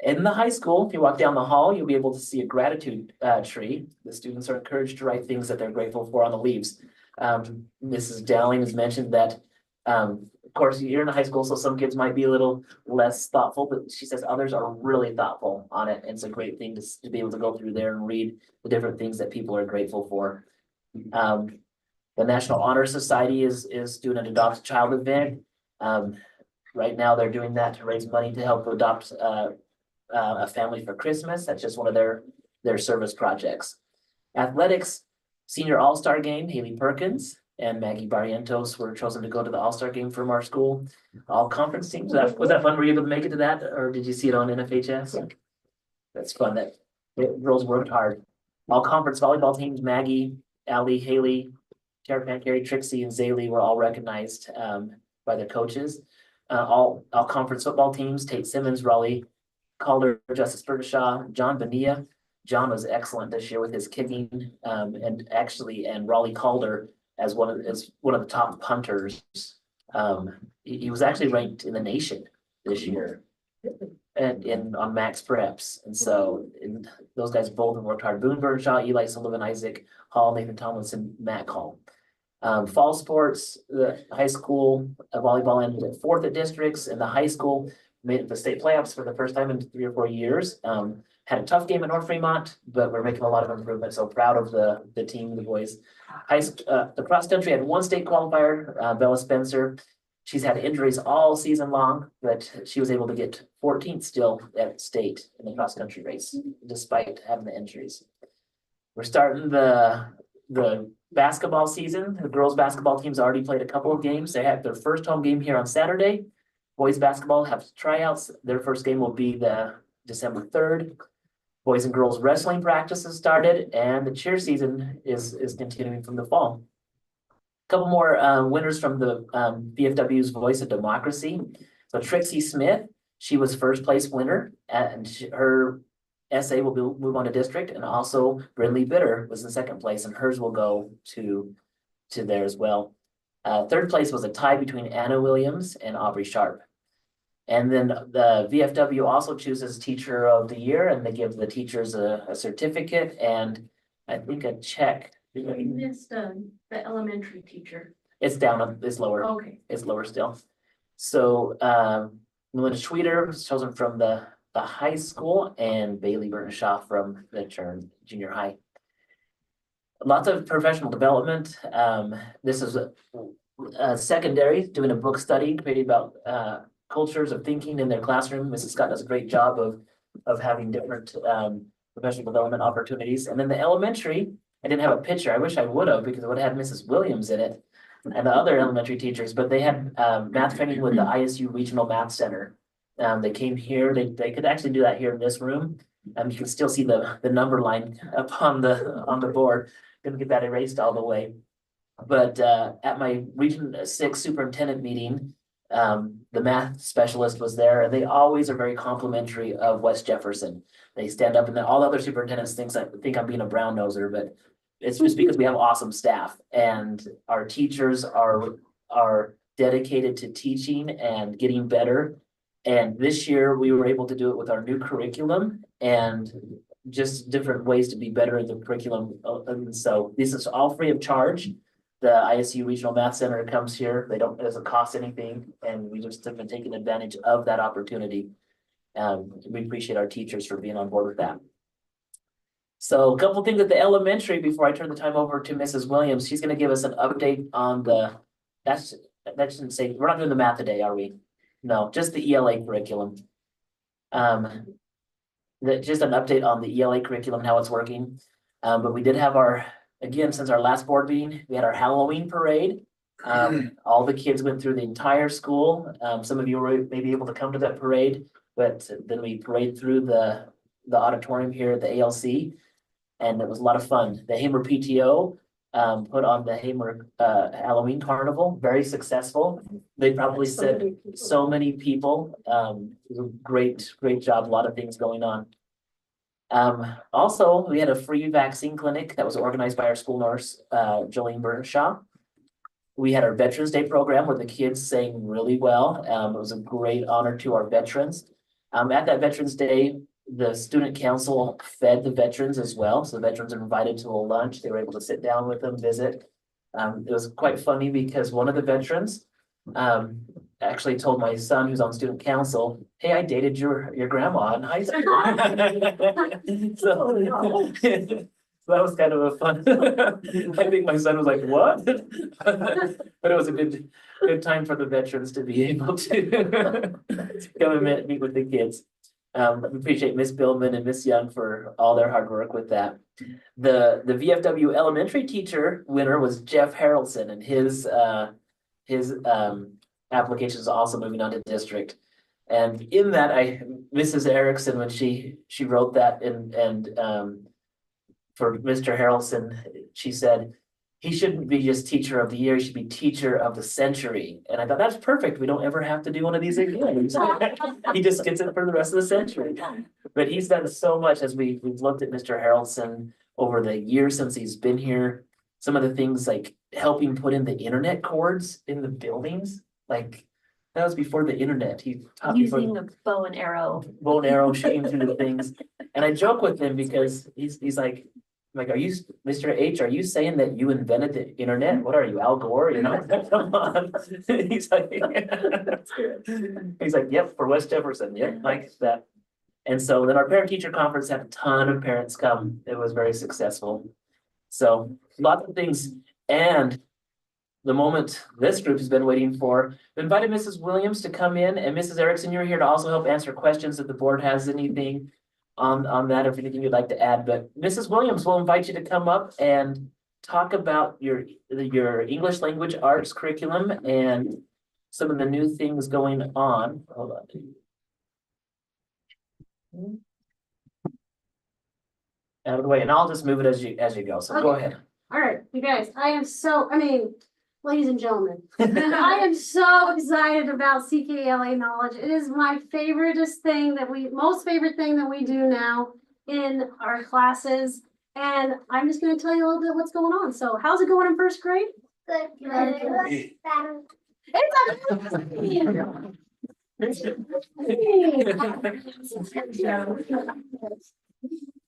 In the high school, if you walk down the hall, you'll be able to see a gratitude tree. The students are encouraged to write things that they're grateful for on the leaves. Mrs. Dowling has mentioned that, of course, you're in high school, so some kids might be a little less thoughtful, but she says others are really thoughtful on it. And it's a great thing to be able to go through there and read the different things that people are grateful for. The National Honor Society is doing an Adopt a Child event. Right now, they're doing that to raise money to help adopt a family for Christmas. That's just one of their service projects. Athletics, senior all-star game, Haley Perkins and Maggie Barrientos were chosen to go to the all-star game from our school. All conference teams, was that fun? Were you able to make it to that, or did you see it on NFHS? Yeah. That's fun, that girls worked hard. All conference volleyball teams, Maggie, Allie, Haley, Tara Pancari, Trixie, and Zaylee were all recognized by their coaches. All conference football teams, Tate Simmons, Raleigh Calder, Justice Bergeshaw, John Bonilla. John was excellent this year with his kicking, and Raleigh Calder as one of the top punters. He was actually ranked in the nation this year, and on Max Preps, and so those guys both have worked hard. Boone Bergeshaw, Eli Sullivan, Isaac Hall, Nathan Tomlinson, Matt Hall. Fall sports, the high school volleyball ended at 4th at districts, and the high school made it the state playoffs for the first time in 3 or 4 years. Had a tough game at North Fremont, but we're making a lot of improvement. So proud of the team, the boys. The cross country had 1 state qualifier, Bella Spencer. She's had injuries all season long, but she was able to get 14th still at state in the cross country race, despite having the injuries. We're starting the basketball season. The girls' basketball team's already played a couple of games. They had their first home game here on Saturday. Boys basketball have tryouts. Their first game will be the December 3rd. Boys and girls wrestling practices started, and the cheer season is continuing from the fall. A couple more winners from the VFW's Voice of Democracy. So Trixie Smith, she was first place winner, and her essay will move on to district, and also Brindley Bitter was in second place, and hers will go to there as well. Third place was a tie between Anna Williams and Aubrey Sharp. And then the VFW also chooses Teacher of the Year, and they give the teachers a certificate and I think a check. You missed the elementary teacher. It's down, it's lower. Okay. It's lower still. So Melinda Schweeder was chosen from the high school, and Bailey Bernashaw from the junior high. Lots of professional development. This is a secondary, doing a book study, creating about cultures of thinking in their classroom. Mrs. Scott does a great job of having different professional development opportunities. And then the elementary, I didn't have a picture. I wish I would have, because it would have had Mrs. Williams in it and the other elementary teachers, but they had math training with the ISU Regional Math Center. They came here, they could actually do that here in this room. You can still see the number line up on the board. Gonna get that erased all the way. But at my Region 6 superintendent meeting, the math specialist was there, and they always are very complimentary of West Jefferson. They stand up, and then all the other superintendents think I'm being a brown noser, but it's just because we have awesome staff, and our teachers are dedicated to teaching and getting better. And this year, we were able to do it with our new curriculum and just different ways to be better in the curriculum. And so this is all free of charge. The ISU Regional Math Center comes here. It doesn't cost anything, and we just have been taking advantage of that opportunity. We appreciate our teachers for being on board with that. So a couple things at the elementary before I turn the time over to Mrs. Williams. She's gonna give us an update on that shouldn't say, we're not doing the math today, are we? No, just the ELA curriculum. Just an update on the ELA curriculum, how it's working. But we did have again, since our last board meeting, we had our Halloween parade. All the kids went through the entire school. Some of you were maybe able to come to that parade, but then we paraded through the auditorium here at the ALC. And it was a lot of fun. The Hamer PTO put on the Hamer Halloween Carnival, very successful. They probably said so many people. It was a great job, a lot of things going on. Also, we had a free vaccine clinic that was organized by our school nurse, Jolene Burnshaw. We had our Veterans Day program where the kids sang really well. It was a great honor to our veterans. At that Veterans Day, the student council fed the veterans as well. So the veterans are invited to a lunch. They were able to sit down with them, visit. It was quite funny because one of the veterans actually told my son who's on student council, hey, I dated your grandma in high school. So that was kind of a fun. I think my son was like, what? But it was a good time for the veterans to be able to come and meet with the kids. We appreciate Miss Billman and Miss Young for all their hard work with that. The VFW elementary teacher winner was Jeff Harrelson, and his application is also moving on to district. And in that, Mrs. Erickson, when she wrote that and for Mr. Harrelson, she said, he shouldn't be just teacher of the year, he should be teacher of the century. And I thought, that's perfect. We don't ever have to do one of these again. He just gets it for the rest of the century. But he's done so much as we've looked at Mr. Harrelson over the years since he's been here. Some of the things like helping put in the internet cords in the buildings, like that was before the internet. He taught Using a bow and arrow. bow and arrow shooting through the things. And I joke with him because he's like, are you, Mr. H, are you saying that you invented the internet? What are you, Al Gore? You know, come on. He's like, yep, for West Jefferson, yep, like that. And so then our parent teacher conference had a ton of parents come. It was very successful. So lots of things. And the moment this group has been waiting for, we invited Mrs. Williams to come in, and Mrs. Erickson, you're here to also help answer questions if the board has anything on that, if anything you'd like to add. But Mrs. Williams, will invite you to come up and talk about your English language arts curriculum and some of the new things going on. Hold on. Out of the way, and I'll just move it as you go. So go ahead. All right, you guys, ladies and gentlemen, I am so excited about CKLA Knowledge. It is my most favorite thing that we do now in our classes. And I'm just going to tell you a little bit what's going on. So how's it going in first grade? Good.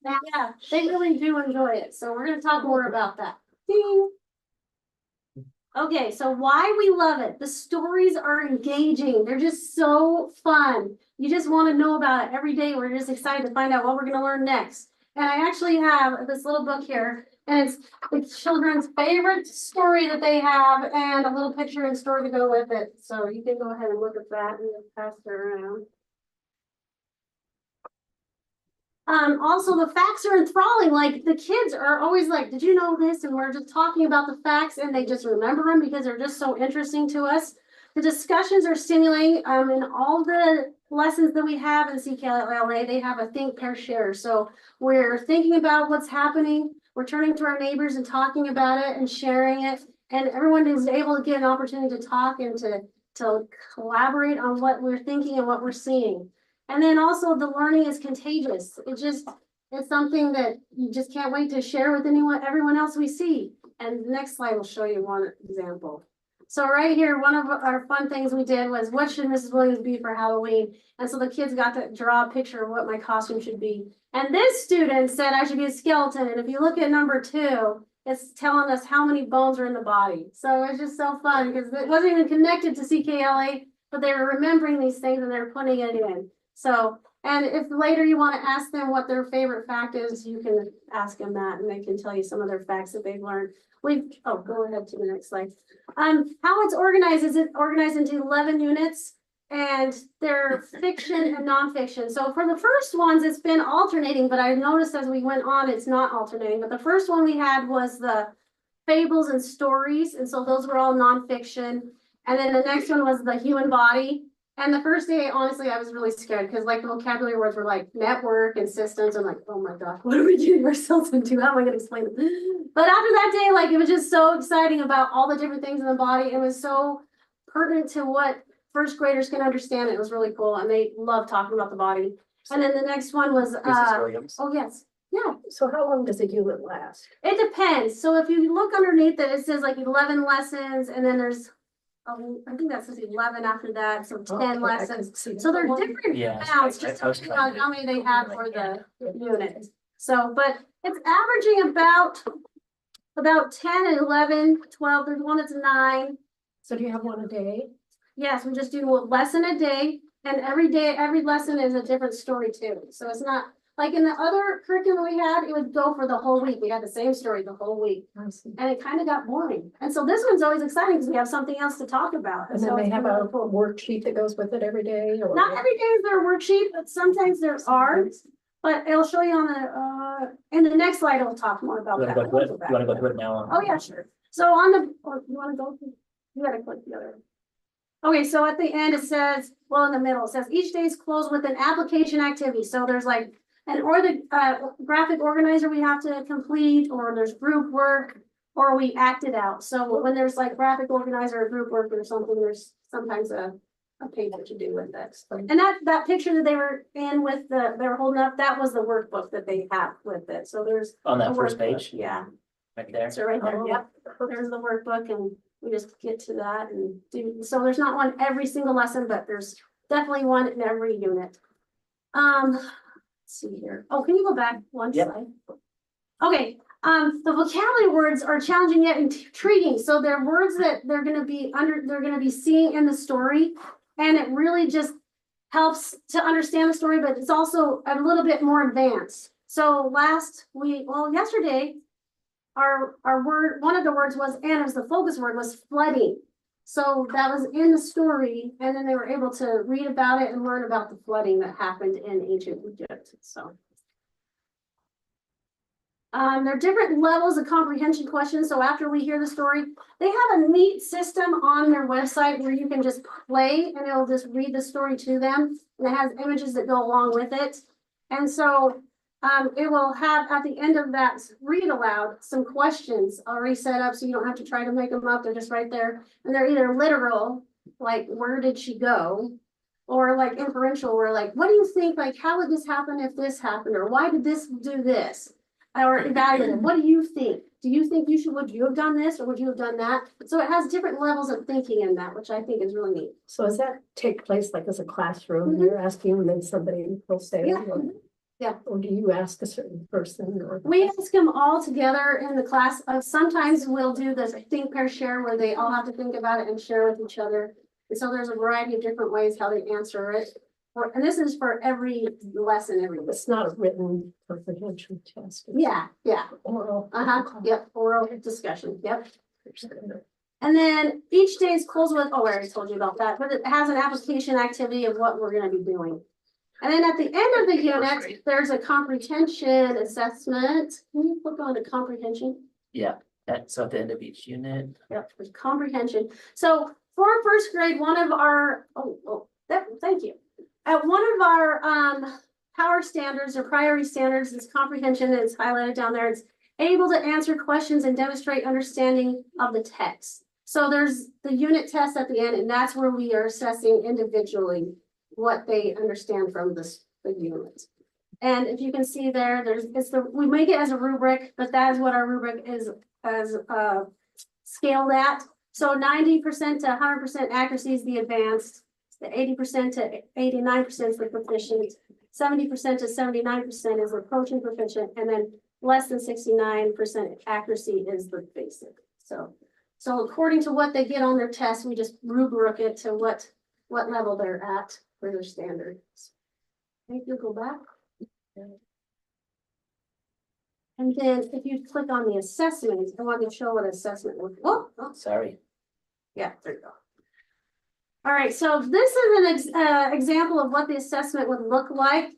Yeah, they really do enjoy it. So we're going to talk more about that. Ding. Okay, so why we love it. The stories are engaging. They're just so fun. You just want to know about it every day. We're just excited to find out what we're going to learn next. And I actually have this little book here, and it's children's favorite story that they have, and a little picture and story to go with it. So you can go ahead and look at that and pass it around. Also the facts are enthralling. Like the kids are always like, did you know this? And we're just talking about the facts and they just remember them because they're just so interesting to us. The discussions are stimulating. In all the lessons that we have in CKLA, they have a think, pair, share. So we're thinking about what's happening. We're turning to our neighbors and talking about it and sharing it. And everyone is able to get an opportunity to talk and to collaborate on what we're thinking and what we're seeing. And then also the learning is contagious. It's something that you just can't wait to share with everyone else we see. And the next slide will show you one example. So right here, one of our fun things we did was, what should Mrs. Williams be for Halloween? And so the kids got to draw a picture of what my costume should be. And this student said I should be a skeleton, and if you look at number 2, it's telling us how many bones are in the body. So it's just so fun, because it wasn't even connected to CKLA, but they were remembering these things and they're putting it in. So, and if later you want to ask them what their favorite fact is, you can ask them that, and they can tell you some of their facts that they've learned. Go ahead to the next slide. How it's organized is organized into 11 units, and they're fiction and nonfiction. So for the first ones, it's been alternating, but I noticed as we went on, it's not alternating. But the first one we had was the fables and stories, and so those were all nonfiction. And then the next one was the human body. And the first day, honestly, I was really scared because like the vocabulary words were like network and systems. I'm like, oh my gosh, what are we getting ourselves into? How am I going to explain it? But after that day, like it was just so exciting about all the different things in the body. It was so pertinent to what first graders can understand. It was really cool. And they love talking about the body. And then the next one was, Mrs. Williams. oh yes, yeah, So how long does a unit last? it depends. So if you look underneath it, it says like 11 lessons, and then there's, I think that says 11 after that, so 10 lessons. So they're different Yeah, amounts, I just was depending on trying how many they have for the unit. So, but it's averaging about 10 and 11, 12, there's one that's 9. So do you have one a day? Yes, we just do a lesson a day, and every day, every lesson is a different story too. So it's not, like in the other curriculum we had, it would go for the whole week. We had the same story the whole week, I see. and it kind of got boring. And so this one's always exciting because we have something else to talk about. And so then they it's have really a cool. worksheet that goes with it every day or? Not every day is there a worksheet, but sometimes there are. But it'll show you on the, in the next slide, it'll talk more about You that. wanna go to it? You wanna go to it now? Oh, yeah, sure. So on the, or you wanna go, you gotta click the other. Okay, so at the end, it says, well, in the middle, it says each day is closed with an application activity. So there's like the graphic organizer we have to complete, or there's group work, or we act it out. So when there's like graphic organizer or group work or something, there's sometimes a paper to do with it. And that picture that they were in with they were holding up, that was the workbook that they have with it. So there's On a that first workbook, page, yeah. right there. So right there, Oh. yep, there's the workbook, and we just get to that and do, so there's not one every single lesson, but there's definitely one in every unit. Let's see here. Oh, can you go back one Yep. slide? Okay, the vocabulary words are challenging yet intriguing. So they're words that they're gonna be seeing in the story. And it really just helps to understand the story, but it's also a little bit more advanced. So yesterday, our word, one of the words was, and it was the focus word was flooding. So that was in the story, and then they were able to read about it and learn about the flooding that happened in ancient Egypt, so. There are different levels of comprehension questions, so after we hear the story, they have a neat system on their website where you can just play and it'll just read the story to them, and it has images that go along with it. And so it will have at the end of that read aloud some questions already set up, so you don't have to try to make them up. They're just right there, and they're either literal, like where did she go, or like inferential, where like what do you think, like how would this happen if this happened, or why did this do this, or evaluative. What do you think? Do you think would you have done this, or would you have done that? So it has different levels of thinking in that, which I think is really neat. So does that take place like as a classroom? Mhm. You're asking and then somebody will say, Yeah. or- Yeah. Or do you ask a certain person or? We ask them all together in the class. Sometimes we'll do the think, pair, share, where they all have to think about it and share with each other. And so there's a variety of different ways how they answer it. And this is for every lesson, every It's not a written comprehension test. it's Yeah, yeah. Oral. Yep, oral discussion, yep. And then each day is closed with, oh, I already told you about that, but it has an application activity of what we're gonna be doing. And then at the end of the unit, there's a comprehension assessment. Can you click on the comprehension? So at the end of each unit, Yep, there's comprehension. So for first grade, one of our, thank you. At one of our power standards or priority standards is comprehension, and it's highlighted down there. It's able to answer questions and demonstrate understanding of the text. So there's the unit test at the end, and that's where we are assessing individually what they understand from the unit. And if you can see there, we make it as a rubric, but that is what our rubric is as scaled at. So 90% to 100% accuracy is the advanced, the 80% to 89% is the proficient, 70% to 79% is approaching proficient, and then less than 69% accuracy is the basic. So according to what they get on their test, we just rubric it to what level they're at for their standards. Thank you, go back. And then if you click on the assessment, I want to show what assessment would, oh, Sorry. yeah, there you go. All right, so this is an example of what the assessment would look like.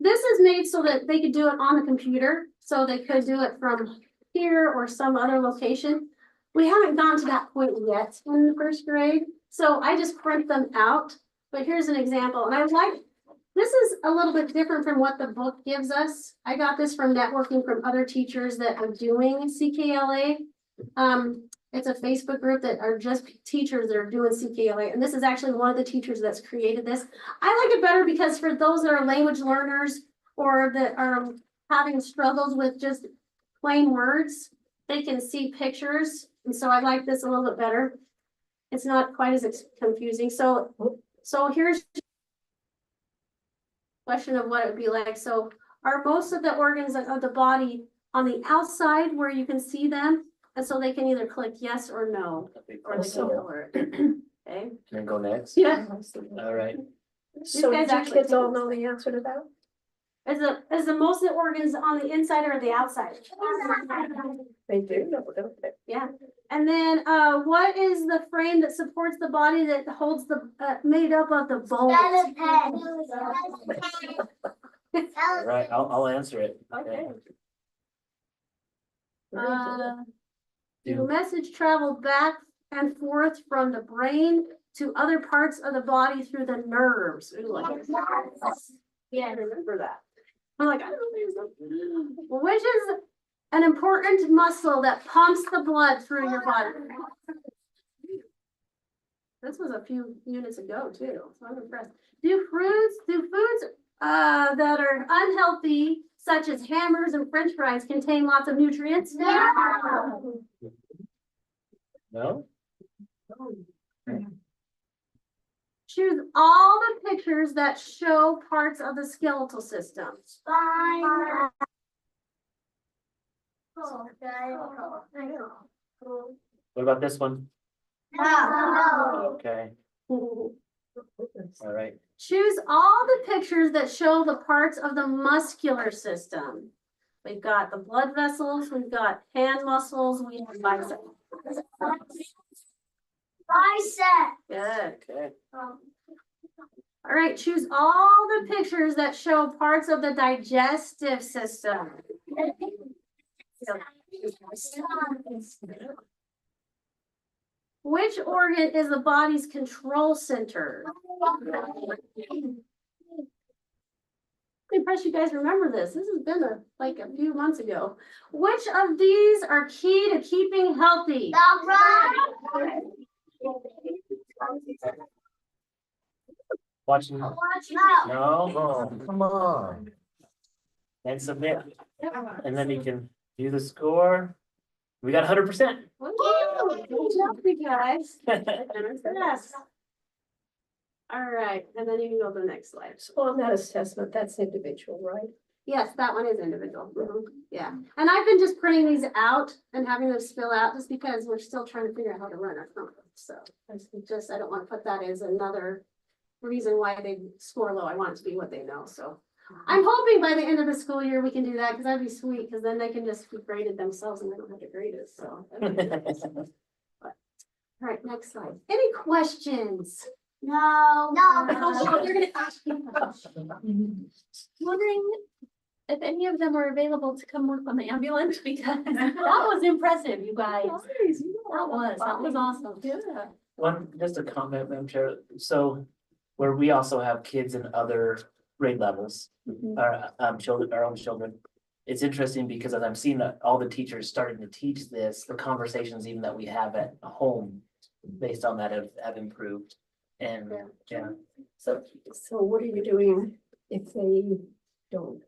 This is made so that they could do it on the computer, so they could do it from here or some other location. We haven't gotten to that point yet in the first grade, so I just print them out. But here's an example, and I like, this is a little bit different from what the book gives us. I got this from networking from other teachers that are doing CKLA. It's a Facebook group that are just teachers that are doing CKLA, and this is actually one of the teachers that's created this. I like it better because for those that are language learners or that are having struggles with just plain words, they can see pictures, and so I like this a little bit better. It's not quite as confusing. So here's a question of what it would be like. So are most of the organs of the body on the outside where you can see them? And so they can either click yes or no, or they can color it. Okay. Can I go next? Yeah. All right. So guys did your actually kids all take know the answer to that? Is the most of the organs on the inside or the outside? They do know, don't they? Yeah. And then, what is the frame that supports the body that holds the, made up of the bones? All right, I'll answer it. Okay. Very The message travel back and forth from the brain to other parts of the body through the nerves. Ooh, yeah, I remember that. I'm like, I don't think so. Which is an important muscle that pumps the blood through your body. This was a few units ago too, so I'm impressed. Do foods that are unhealthy, such as hamburgers and French fries, contain lots of nutrients? No? Choose all the pictures that show parts of the skeletal system. What about this one? Okay, all right. Choose all the pictures that show the parts of the muscular system. We've got the blood vessels, we've got hand muscles, we have biceps. Good. Okay. All right, choose all the pictures that show parts of the digestive system. Which organ is the body's control center? I'm impressed you guys remember this. This has been like a few months ago. Which of these are key to keeping healthy? Watching. No, Come on. and submit. And then you can view the score. We got 100%. Good job, you guys. Yes. All right, and then you can go to the next slide. So on that assessment, that's individual, right? Yes, that one is individual. Yeah, and I've been just printing these out and having them spill out just because we're still trying to figure out how to run our conference. So I don't want to put that as another reason why they score low. I want it to be what they know. So I'm hoping by the end of the school year we can do that because that'd be sweet because then they can just be graded themselves and they don't have to grade us. So. All right, next slide. Any questions? No. They're gonna ask you questions. Wondering if any of them are available to come work on the ambulance, because that was impressive, you guys. That was awesome. One, just a comment, Madam Chair. So where we also have kids in other grade levels, our children, our own children. It's interesting because as I'm seeing that all the teachers starting to teach this, the conversations even that we have at home based on that have improved. And yeah, So what are you doing if they don't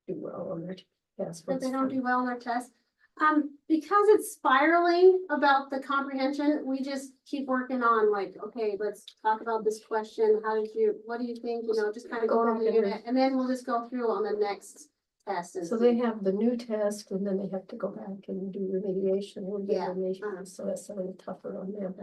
do well on their test? If they don't do well on their test. Because it's spiraling about the comprehension, we just keep working on like, okay, let's talk about this question. What do you think? You know, just kind of go over the unit, and then we'll just go through on the next test. And So they have the new test and then they have to go back and do remediation, we'll do Yeah. remediation, so that's a little tougher on them.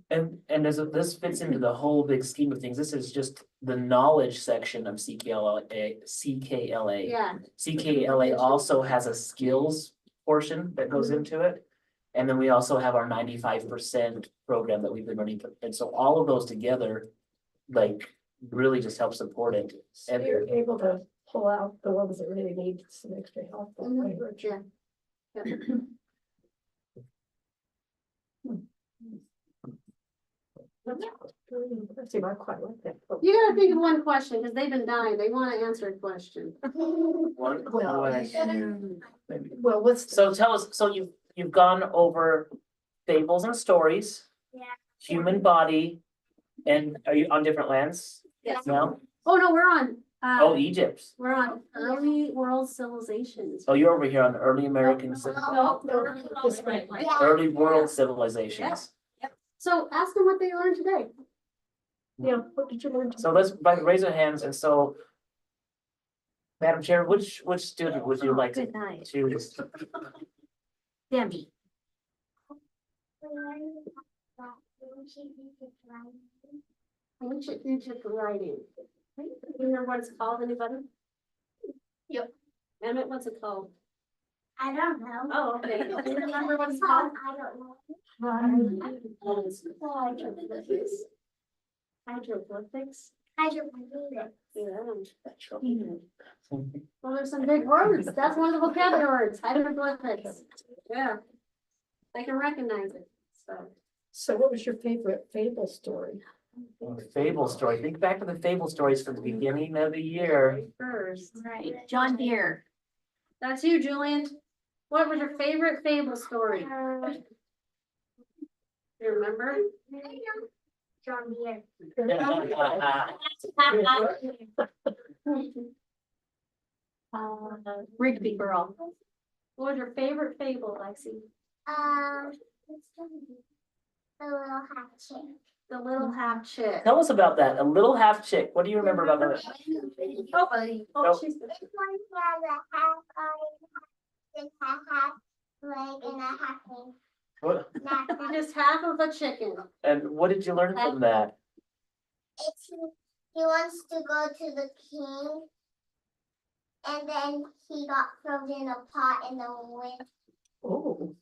And as this fits into the whole big scheme of things, this is just the knowledge section of CKLA. Yeah, CKLA also has a skills portion that goes into it. And then we also have our 95% program that we've been running, and so all of those together, like, really just help support it. So you're able to pull out the ones that really need some extra help. yeah. Yeah. See, I quite like that. You gotta think of one question, because they've been dying. They want to answer a question. One Well, question, maybe. Well, what's, So tell us, so you've gone over fables and stories. Yeah. Human body, and are you on different lands Yes. now? Oh, no, Oh, Egypt. we're on early world civilizations. Oh, you're over here on early American, No, this way. early world civilizations. So ask them what they learned today. yeah, what did you learn? So let's raise our hands, and so. Madam Chair, which student would you like to Good night. choose? Debbie. Ancient Egypt writing. You remember what it's called, anybody? Yep. Emmett, what's it called? I don't know. Oh, okay. Do you remember what it's called? I don't know. Hieroglyphics. Hydroponics. Yeah. Well, there's some big words. That's one of the vocabulary words, hieroglyphics. Yeah. They can recognize it, so. So what was your favorite fable story? Fable story, think back to the fable stories from the beginning of the year. First. Right, John Deere. That's you, Julian. What was your favorite fable story? You remember? John Deere. Rigby Girl. What was your favorite fable, Lexi? The little half chick. The Little Half Chick. Tell us about that, a little half chick, what do you remember about that? Oh, she's. This one has a half arm, half leg, and a half wing. What, Just half of a chicken. and what did you learn from that? He wants to go to the king, and then he got thrown in a pot in the wind, Oh,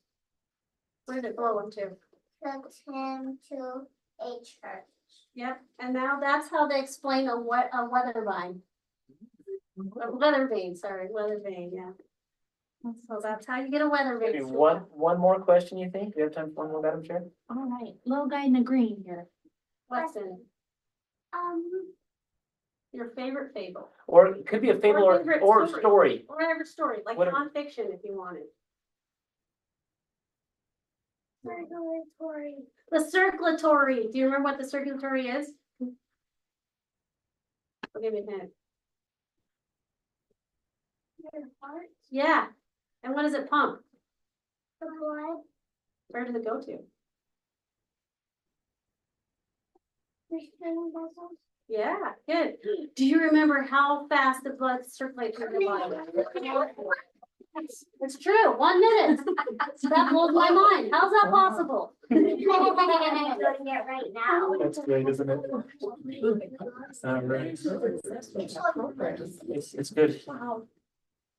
Where did it blow into? took him to a church. Yep, and now that's how they explain a weather vane. A weather vane, sorry, weather vane, yeah. So that's how you get a weather Maybe vane. one more question, you think? Do we have time for one more, Madam Chair? All right, little guy in the green here. What's in it? Your favorite fable, Or it could be a fable Or favorite or story. story. or whatever story, like Whatever. nonfiction if you wanted. Circulatory. The circulatory, do you remember what the circulatory is? I'll give you a hint. Your heart, Yeah, and what does it pump? the blood, Where does it go to? your skin vessels. Yeah, good. Do you remember how fast the blood circulates through the body? It's true, 1 minute. That blows my mind. How's that possible? I'm doing it right now. That's great, isn't it? It's good. Wow.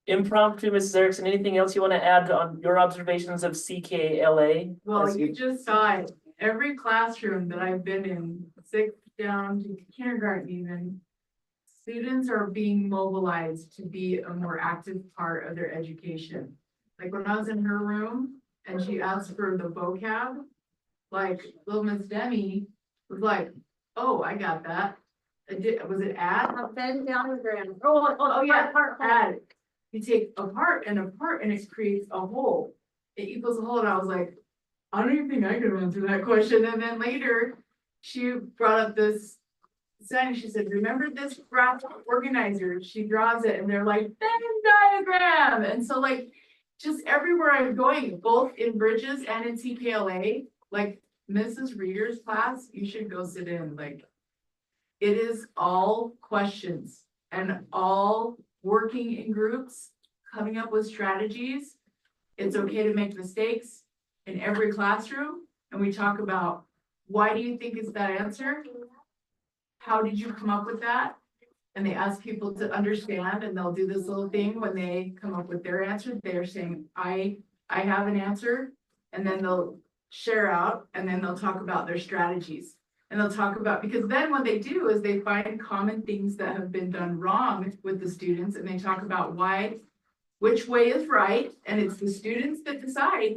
Impromptu, Mrs. Erickson, anything else you want to add on your observations of CKLA? Well, As you just saw it. Every classroom that I've been in, sixth down to kindergarten even, students are being mobilized to be a more active part of their education. Like when I was in her room and she asked for the vocab, like little Miss Demi was like, oh, I got that. Was it add? A Venn diagram. Oh, yeah, part. Add. You take apart and it creates a whole. It equals a whole, and I was like, I don't even think I could answer that question. And then later, she brought up this sign. She said, "Remember this graph organizer?" She draws it, and they're like Venn diagram. And so, like, just everywhere I'm going, both in Bridges and in CKLA, like Mrs. Reader's class, you should go sit in, like. It is all questions and all working in groups, coming up with strategies. It's okay to make mistakes in every classroom, and we talk about, why do you think it's that answer? How did you come up with that? And they ask people to understand, and they'll do this little thing when they come up with their answer. They're saying, I have an answer, and then they'll share out, and then they'll talk about their strategies. And they'll talk about, because then what they do is they find common things that have been done wrong with the students, and they talk about which way is right, and it's the students that decide.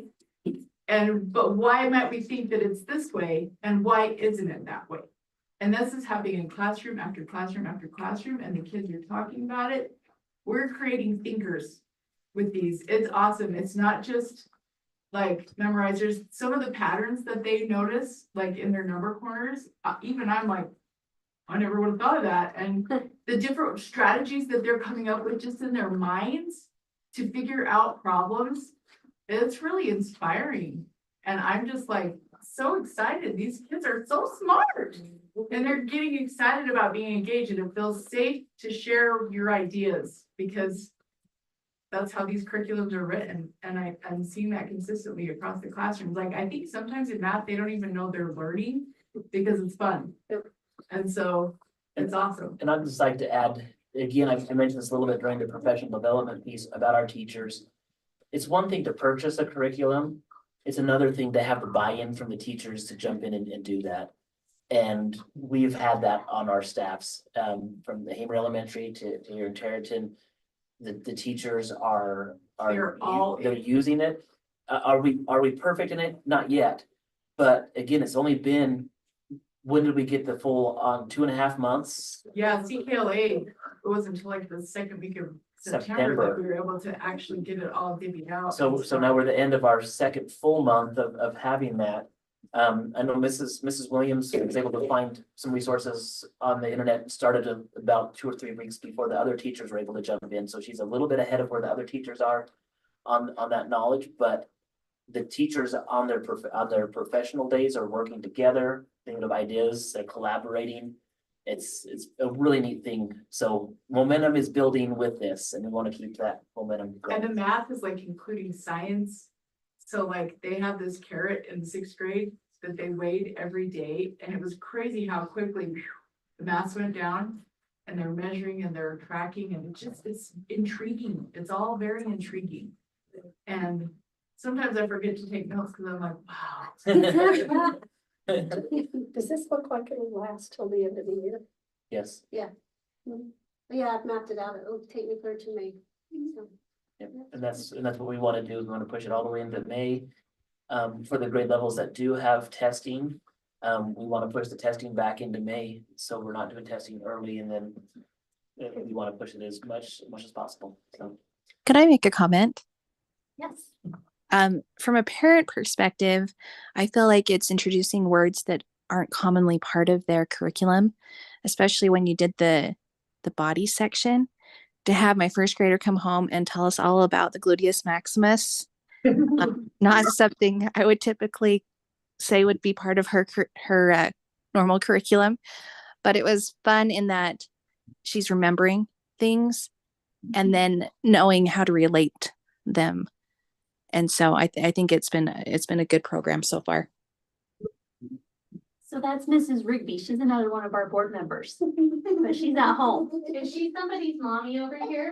But why might we think that it's this way, and why isn't it that way? And this is happening in classroom after classroom after classroom, and the kids are talking about it. We're creating thinkers with these. It's awesome. It's not just like memorizers. Some of the patterns that they notice, like in their number corners, even I'm like, I never would have thought of that. And the different strategies that they're coming up with just in their minds to figure out problems, it's really inspiring. And I'm just like so excited. These kids are so smart, and they're getting excited about being engaged, and it feels safe to share your ideas, because that's how these curriculums are written. And I'm seeing that consistently across the classrooms. Like, I think sometimes in math, they don't even know they're learning because it's fun. And so it's awesome. And I'd just like to add, again, I mentioned this a little bit during the professional development piece about our teachers. It's one thing to purchase a curriculum. It's another thing to have the buy-in from the teachers to jump in and do that. And we've had that on our staffs, from the Hamer Elementary to here in Tarleton. The teachers they're using it. Are we perfect in it? Not yet. But again, it's only been, when did we get the full 2.5 months? Yeah, CKLA, it wasn't until like the second week of September that we were able to actually get it all divvied out. So now we're at the end of our second full month of having that. I know Mrs. Williams was able to find some resources on the internet and started about 2 or 3 weeks before the other teachers were able to jump in. So she's a little bit ahead of where the other teachers are on that knowledge, but the teachers on their professional days are working together, thinking of ideas, they're collaborating. It's a really neat thing. So momentum is building with this, and we want to keep that momentum going. And the math is like including science. So like they have this carrot in 6th grade that they weighed every day, and it was crazy how quickly the math went down, and they're measuring and they're tracking, and it's intriguing. It's all very intriguing. And sometimes I forget to take notes because I'm like, wow. Does this look like it'll last till the end of the year? Yes. Yeah, I've mapped it out. It'll take me clear to May. So. Yep. And that's what we want to do, is we want to push it all the way into May. For the grade levels that do have testing, we want to push the testing back into May, so we're not doing testing early, and then we want to push it as much as possible. So. Could I make a comment? Yes. From a parent perspective, I feel like it's introducing words that aren't commonly part of their curriculum, especially when you did the body section. To have my first grader come home and tell us all about the gluteus maximus, not something I would typically say would be part of her normal curriculum, but it was fun in that she's remembering things and then knowing how to relate them. And so I think it's been a good program so far. So that's Mrs. Rigby. She's another one of our board members, but she's at home. Is she somebody's mommy over here?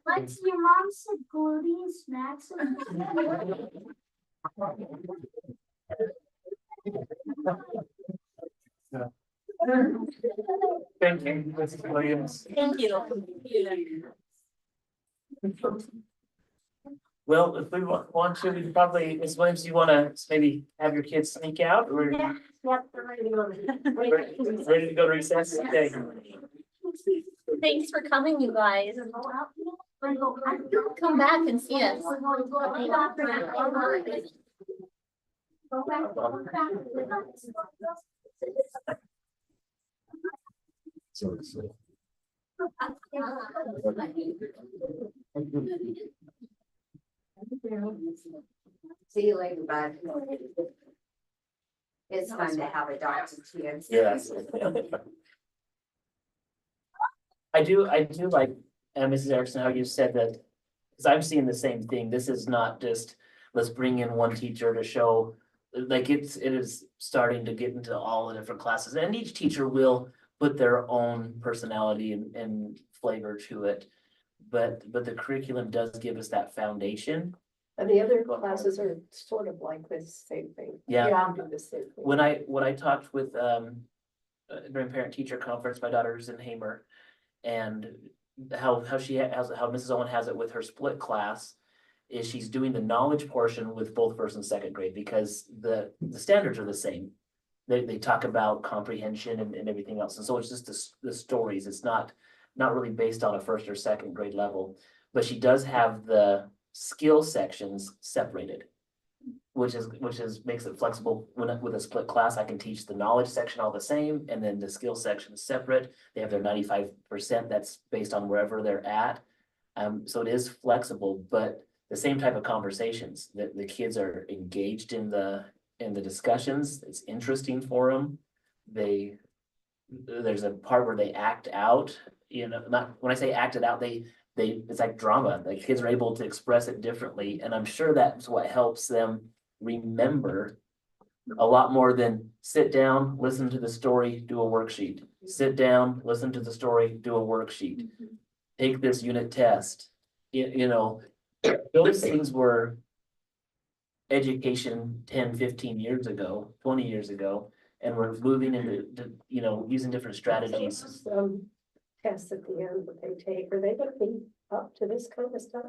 What's your mom said? Gluteus maximus? Thank you, Mrs. Williams. Thank you. Well, if we want to, we can probably, Ms. Williams, you want to maybe have your kids sneak out, or Yeah, yep, we're ready to go. ready to go to recess? Okay. Thanks for coming, you guys. Come back and see us. So See you later, bud. It's fun to have adopted kids. Yes. I do like, Mrs. Erickson, how you said that, because I'm seeing the same thing. This is not just, let's bring in one teacher to show. Like it is starting to get into all the different classes, and each teacher will put their own personality and flavor to it. But the curriculum does give us that foundation. And the other classes are sort of like this same thing. Yeah. Do the same thing. When I talked with during parent teacher conference, my daughter's in Hamer. And how she has, how Mrs. Owen has it with her split class is she's doing the knowledge portion with both first and second grade because the standards are the same. They talk about comprehension and everything else. And so it's just the stories. It's not really based on a first or second grade level, but she does have the skill sections separated. Which makes it flexible with a split class. I can teach the knowledge section all the same, and then the skill section is separate. They have their 95% that's based on wherever they're at. So it is flexible, but the same type of conversations that the kids are engaged in the discussions. It's interesting for them. There's a part where they act out, not when I say acted out, it's like drama. Like kids are able to express it differently. And I'm sure that's what helps them remember a lot more than sit down, listen to the story, do a worksheet. Sit down, listen to the story, do a worksheet. Take this unit test. Those things were education 10, 15 years ago, 20 years ago, and we're moving into, using different strategies. Tests at the end that they take, are they gonna be up to this kind of stuff?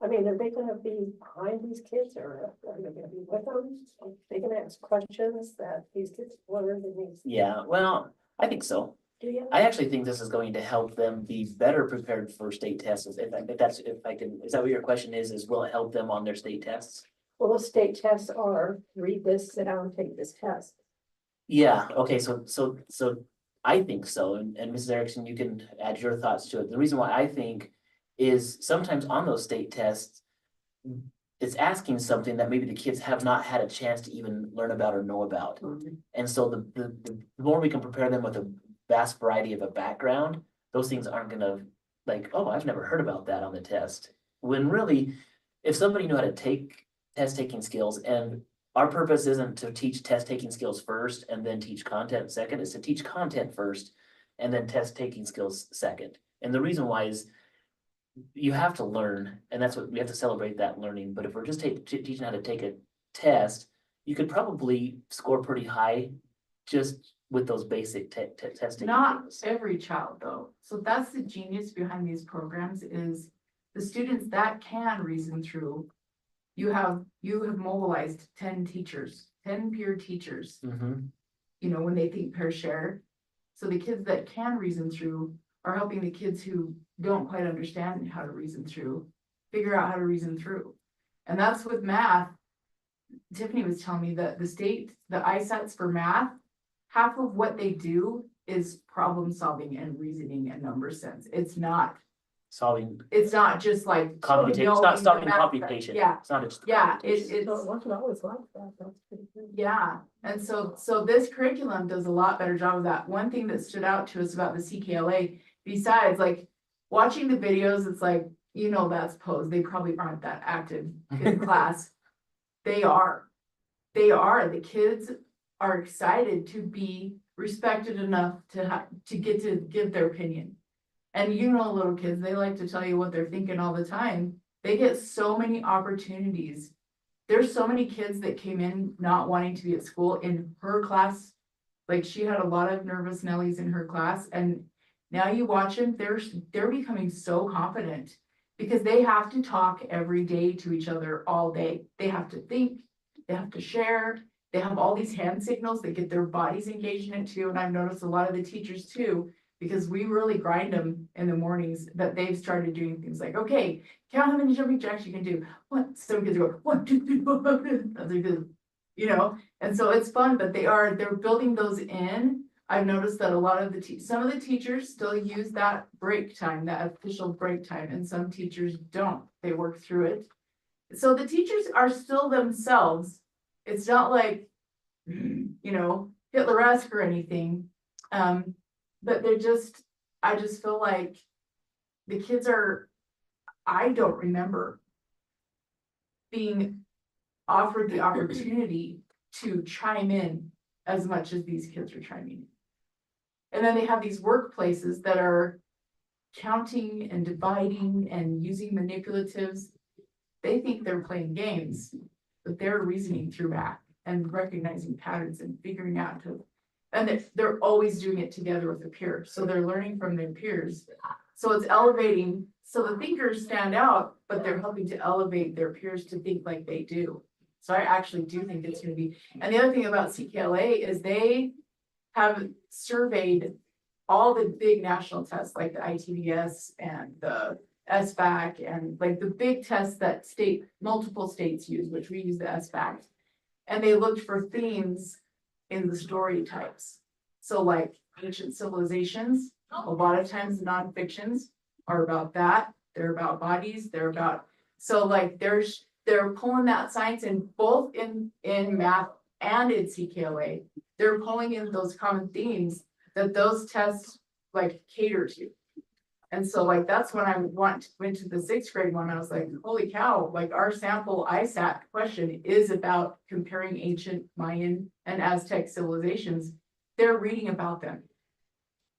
I mean, are they gonna be behind these kids or are they gonna be with them? Are they gonna ask questions that these kids learned in these? Yeah, well, I think so. Do you? I actually think this is going to help them be better prepared for state tests. Is that what your question is will it help them on their state tests? Well, the state tests are read this, sit down, take this test. Yeah, okay, so I think so, and Mrs. Erickson, you can add your thoughts to it. The reason why I think is sometimes on those state tests, it's asking something that maybe the kids have not had a chance to even learn about or know about. And so the more we can prepare them with a vast variety of a background, those things aren't gonna like, oh, I've never heard about that on the test. When really, if somebody knew how to take test taking skills, and our purpose isn't to teach test taking skills first and then teach content second, it's to teach content first and then test taking skills second. And the reason why is you have to learn, and that's what we have to celebrate, that learning. But if we're just teaching how to take a test, you could probably score pretty high just with those basic testing. Not things. every child though. So that's the genius behind these programs is the students that can reason through. You have mobilized 10 teachers, 10 peer teachers, Mhm. When they think pair share. So the kids that can reason through are helping the kids who don't quite understand how to reason through, figure out how to reason through. And that's with math. Tiffany was telling me that the ISATs for math, half of what they do is problem solving and reasoning and number sense. It's not just like. Computation, it's not stopping math, computation. Yeah, It's not just. yeah, It wasn't always like that, that's pretty good. yeah, and so this curriculum does a lot better job of that. One thing that stood out to us about the CKLA, besides like watching the videos, it's like, that's posed. They probably aren't that active in class. They are. The kids are excited to be respected enough to get to give their opinion. And little kids, they like to tell you what they're thinking all the time. They get so many opportunities. There's so many kids that came in not wanting to be at school in her class. Like she had a lot of nervous Nellies in her class, and now you watch them, they're becoming so confident because they have to talk every day to each other all day. They have to think, they have to share, they have all these hand signals, they get their bodies engaged in it too. And I've noticed a lot of the teachers too, because we really grind them in the mornings, that they've started doing things like, okay, count how many jumping jacks you can do. Some kids go 1, 2, 3, 4, 5. That's like, and so it's fun, but they're building those in I've noticed that a lot of some of the teachers still use that break time, that official break time, and some teachers don't. They work through it. So the teachers are still themselves. It's not like, Hitler-esque or anything. But I just feel like the kids I don't remember being offered the opportunity to chime in as much as these kids are chiming in. And then they have these workplaces that are counting and dividing and using manipulatives. They think they're playing games, but they're reasoning through math and recognizing patterns and figuring out and they're always doing it together with a peer. So they're learning from their peers. So it's elevating. So the thinkers stand out, but they're helping to elevate their peers to think like they do. So I actually do think it's going to be. And the other thing about CKLA is they have surveyed all the big national tests like the ITDS and the SBAC and like the big tests that multiple states use, which we use the SBAC. And they looked for themes in the story types. So like ancient civilizations, a lot of times nonfictions are about that. They're about bodies. So like they're pulling that science in both in math and in CKLA. They're pulling in those common themes that those tests like cater to. And so like that's when I went to the 6th grade one. I was like, holy cow, like our sample ISAT question is about comparing ancient Mayan and Aztec civilizations. They're reading about them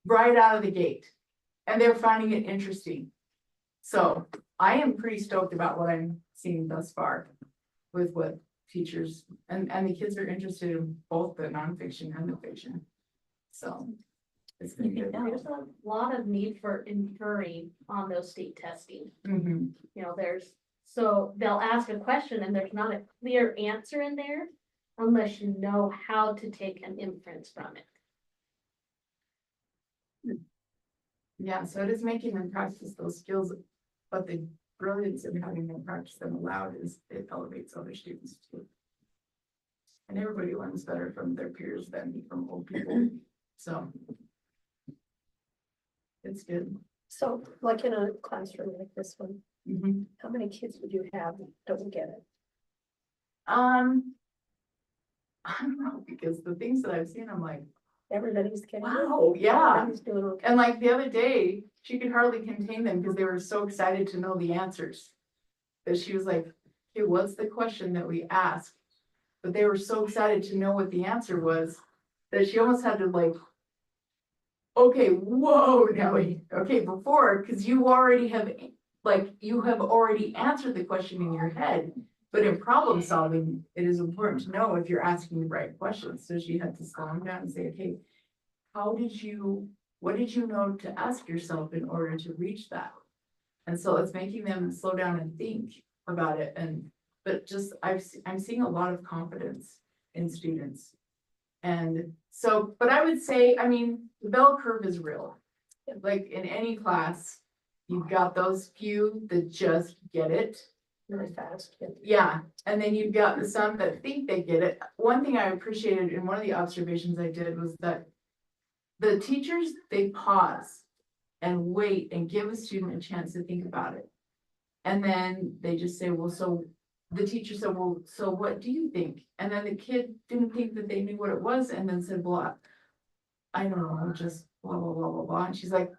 right out of the gate and they're finding it interesting. So I am pretty stoked about what I'm seeing thus far with what teachers and the kids are interested in both the nonfiction and the fiction. So it's gonna be good. There's a lot of need for inferring on those state testing. Mhm. So they'll ask a question and there's not a clear answer in there unless you know how to take an inference from it. Yeah, so it is making them practice those skills, but the brilliance in having them practice them aloud is it elevates other students too. And everybody learns better from their peers than from old people, so. It's good. So like in a classroom like this one, Mhm. how many kids would you have that don't get it? I don't know, because the things that I've seen, I'm like, Everybody's getting it. wow, yeah. Everybody's doing okay. And like the other day, she could hardly contain them because they were so excited to know the answers. That she was like, okay, what's the question that we asked? But they were so excited to know what the answer was that she almost had to like, okay, whoa, before, because you already have already answered the question in your head. But in problem solving, it is important to know if you're asking the right questions. So she had to slow them down and say, okay, what did you know to ask yourself in order to reach that? And so it's making them slow down and think about it. But just, I'm seeing a lot of confidence in students. And so, but I would say, I mean, the bell curve is real. Like in any class, you've got those few that just get it. Really fast. Yeah, and then you've got the some that think they get it. One thing I appreciated in one of the observations I did was that the teachers, they pause and wait and give a student a chance to think about it. And then they just say, well, so the teacher said, well, so what do you think? And then the kid didn't think that they knew what it was and then said, well, I don't know, just blah, blah, blah, blah, blah. And she's like,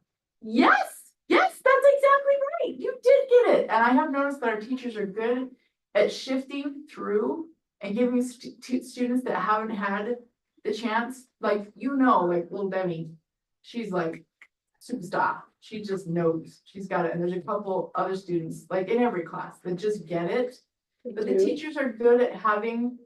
yes, that's exactly right. You did get it. And I have noticed that our teachers are good at shifting through and giving students that haven't had the chance, like little Demi, she's like superstar. She just knows she's got it. And there's a couple other students, like in every class, that just get it. But the teachers are good at having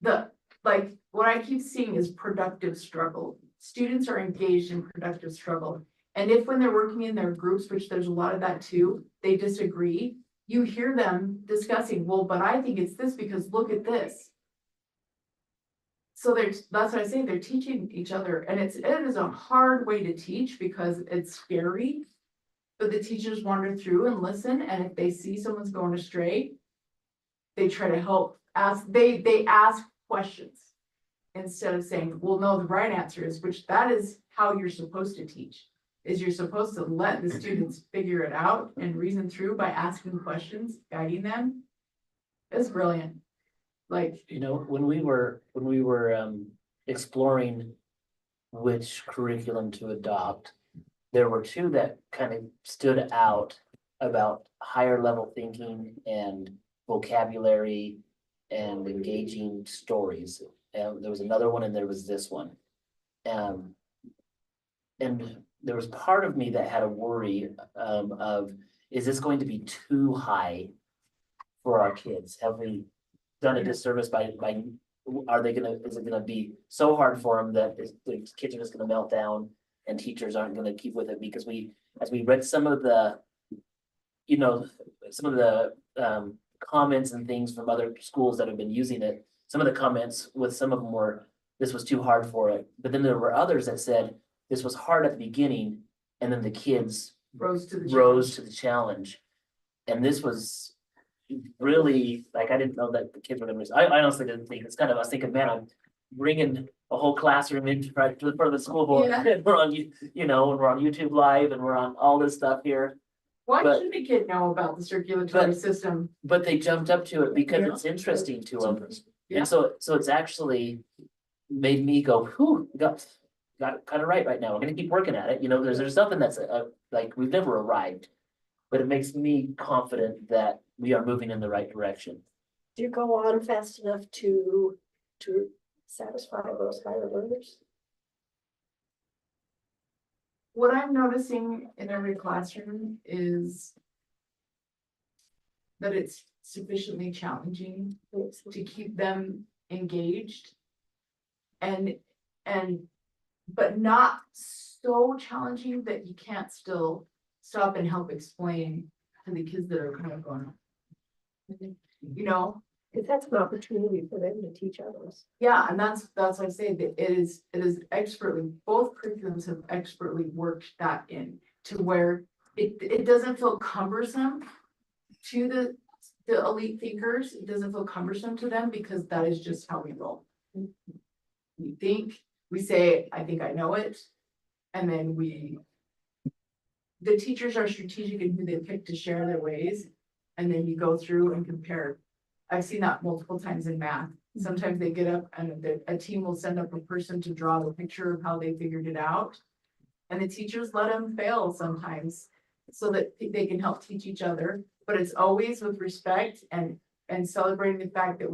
what I keep seeing is productive struggle. Students are engaged in productive struggle. And if when they're working in their groups, which there's a lot of that too, they disagree, you hear them discussing, well, but I think it's this because look at this. So that's what I say, they're teaching each other. And it is a hard way to teach because it's scary. But the teachers wander through and listen. And if they see someone's going astray, they try to help they ask questions. instead of saying, well, no, the right answer is, which that is how you're supposed to teach. Is you're supposed to let the students figure it out and reason through by asking questions, guiding them. It's brilliant. Like, You know, when we were exploring which curriculum to adopt, there were two that kind of stood out about higher level thinking and vocabulary and engaging stories. And there was another one and there was this one. And there was part of me that had a worry of, is this going to be too high for our kids? Have we done a disservice by, is it gonna be so hard for them that the kids are just gonna melt down and teachers aren't gonna keep with it? Because as we read some of the, you know, some of the comments and things from other schools that have been using it, some of the comments with some of them were, this was too hard for it. But then there were others that said, this was hard at the beginning, and then the kids rose to the challenge. And this was really, like, I didn't know that the kids were gonna, I honestly didn't think, I was thinking, man, I'm bringing a whole classroom into right to the front of the school board. Yeah. And we're on, you know, and we're on YouTube Live and we're on all this stuff here. Why But- should a kid know about the circulatory But- system? But they jumped up to it because Yeah. it's interesting to them. Yeah. And so it's actually made me go, whew, got it kind of right now. We're gonna keep working at it. You know, there's nothing that's like, we've never arrived. But it makes me confident that we are moving in the right direction. Do you go on fast enough to satisfy those higher learners? What I'm noticing in every classroom is that it's sufficiently challenging to keep them engaged. But not so challenging that you can't still stop and help explain to the kids that are kind of going, you know? If that's an opportunity for them to teach others. Yeah, and that's what I say, that it is expertly, both curriculums have expertly worked that in to where it doesn't feel cumbersome to the elite thinkers. It doesn't feel cumbersome to them because that is just how we roll. We think, we say, I think I know it, and then the teachers are strategic in who they pick to share their ways, and then you go through and compare. I've seen that multiple times in math. Sometimes they get up and a team will send up a person to draw the picture of how they figured it out. And the teachers let them fail sometimes so that they can help teach each other. But it's always with respect and celebrating the fact that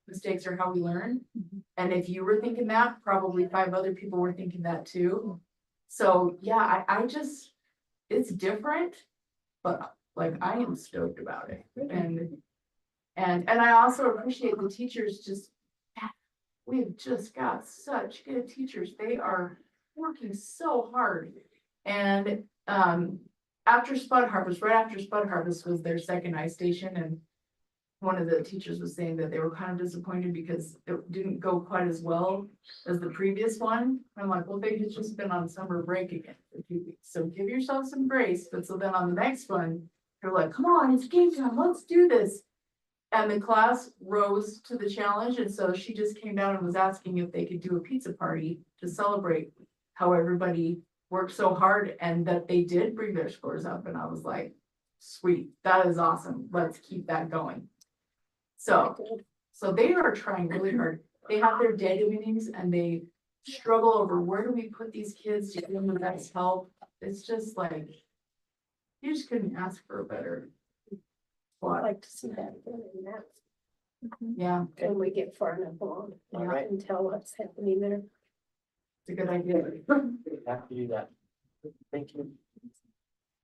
mistakes are how we learn. And if you were thinking that, probably 5 other people were thinking that too. So yeah, I just, it's different, but like I am stoked about it. And I also appreciate the teachers we've just got such good teachers. They are working so hard. And after Spud Harvest, right after Spud Harvest was their second ice station, and one of the teachers was saying that they were kind of disappointed because it didn't go quite as well as the previous one. I'm like, well, they had just been on summer break again for 2 weeks, so give yourself some grace. But so then on the next one, they're like, come on, it's game time, let's do this. And the class rose to the challenge, and so she just came down and was asking if they could do a pizza party to celebrate how everybody worked so hard and that they did bring their scores up. And I was like, sweet, that is awesome. Let's keep that going. So they are trying really hard. They have their data meetings and they struggle over where do we put these kids to give them the best help. It's just like, you just couldn't ask for a better. I'd like to see that again in that, Yeah, when we get far enough along. Yeah. Right, and tell what's happening there. it's a good idea. Have to do that. Thank you.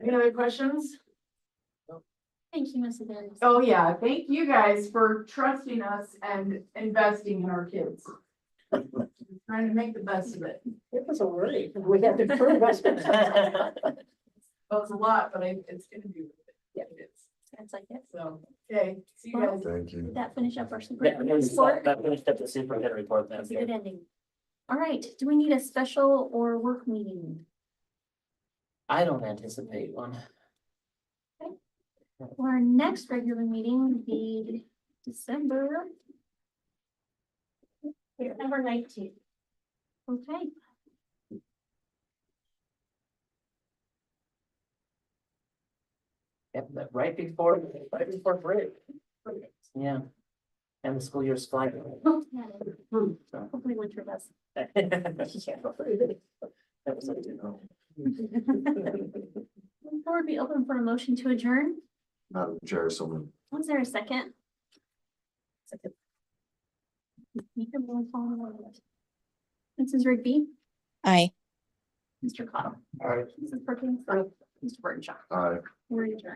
Any other questions? Thank you, Mrs. Ennis. Oh, yeah, thank you guys for trusting us and investing in our kids. Trying to make the best of it. It was a worry. We had to prove us. It was a lot, but it's gonna be. Yeah, it is. Sounds like it. So, okay, see you guys. Thank you. Did that finish up our That superintendent's report? finished up the superintendent report. Madam That's a Chair. good ending. All right, do we need a special or work meeting? I don't anticipate one. Well, our next regular meeting would be December We're number 19. Okay. Yep, right before break. Yeah. And the school year's flying. Hopefully winter does. The floor be open for a motion to adjourn. Madam Chair, someone. Was there a second? Second. Mrs. Rigby, Aye. Mr. Cottle, All right. Mrs. Perkins, Mr. Burton. Aye. We're adjourned.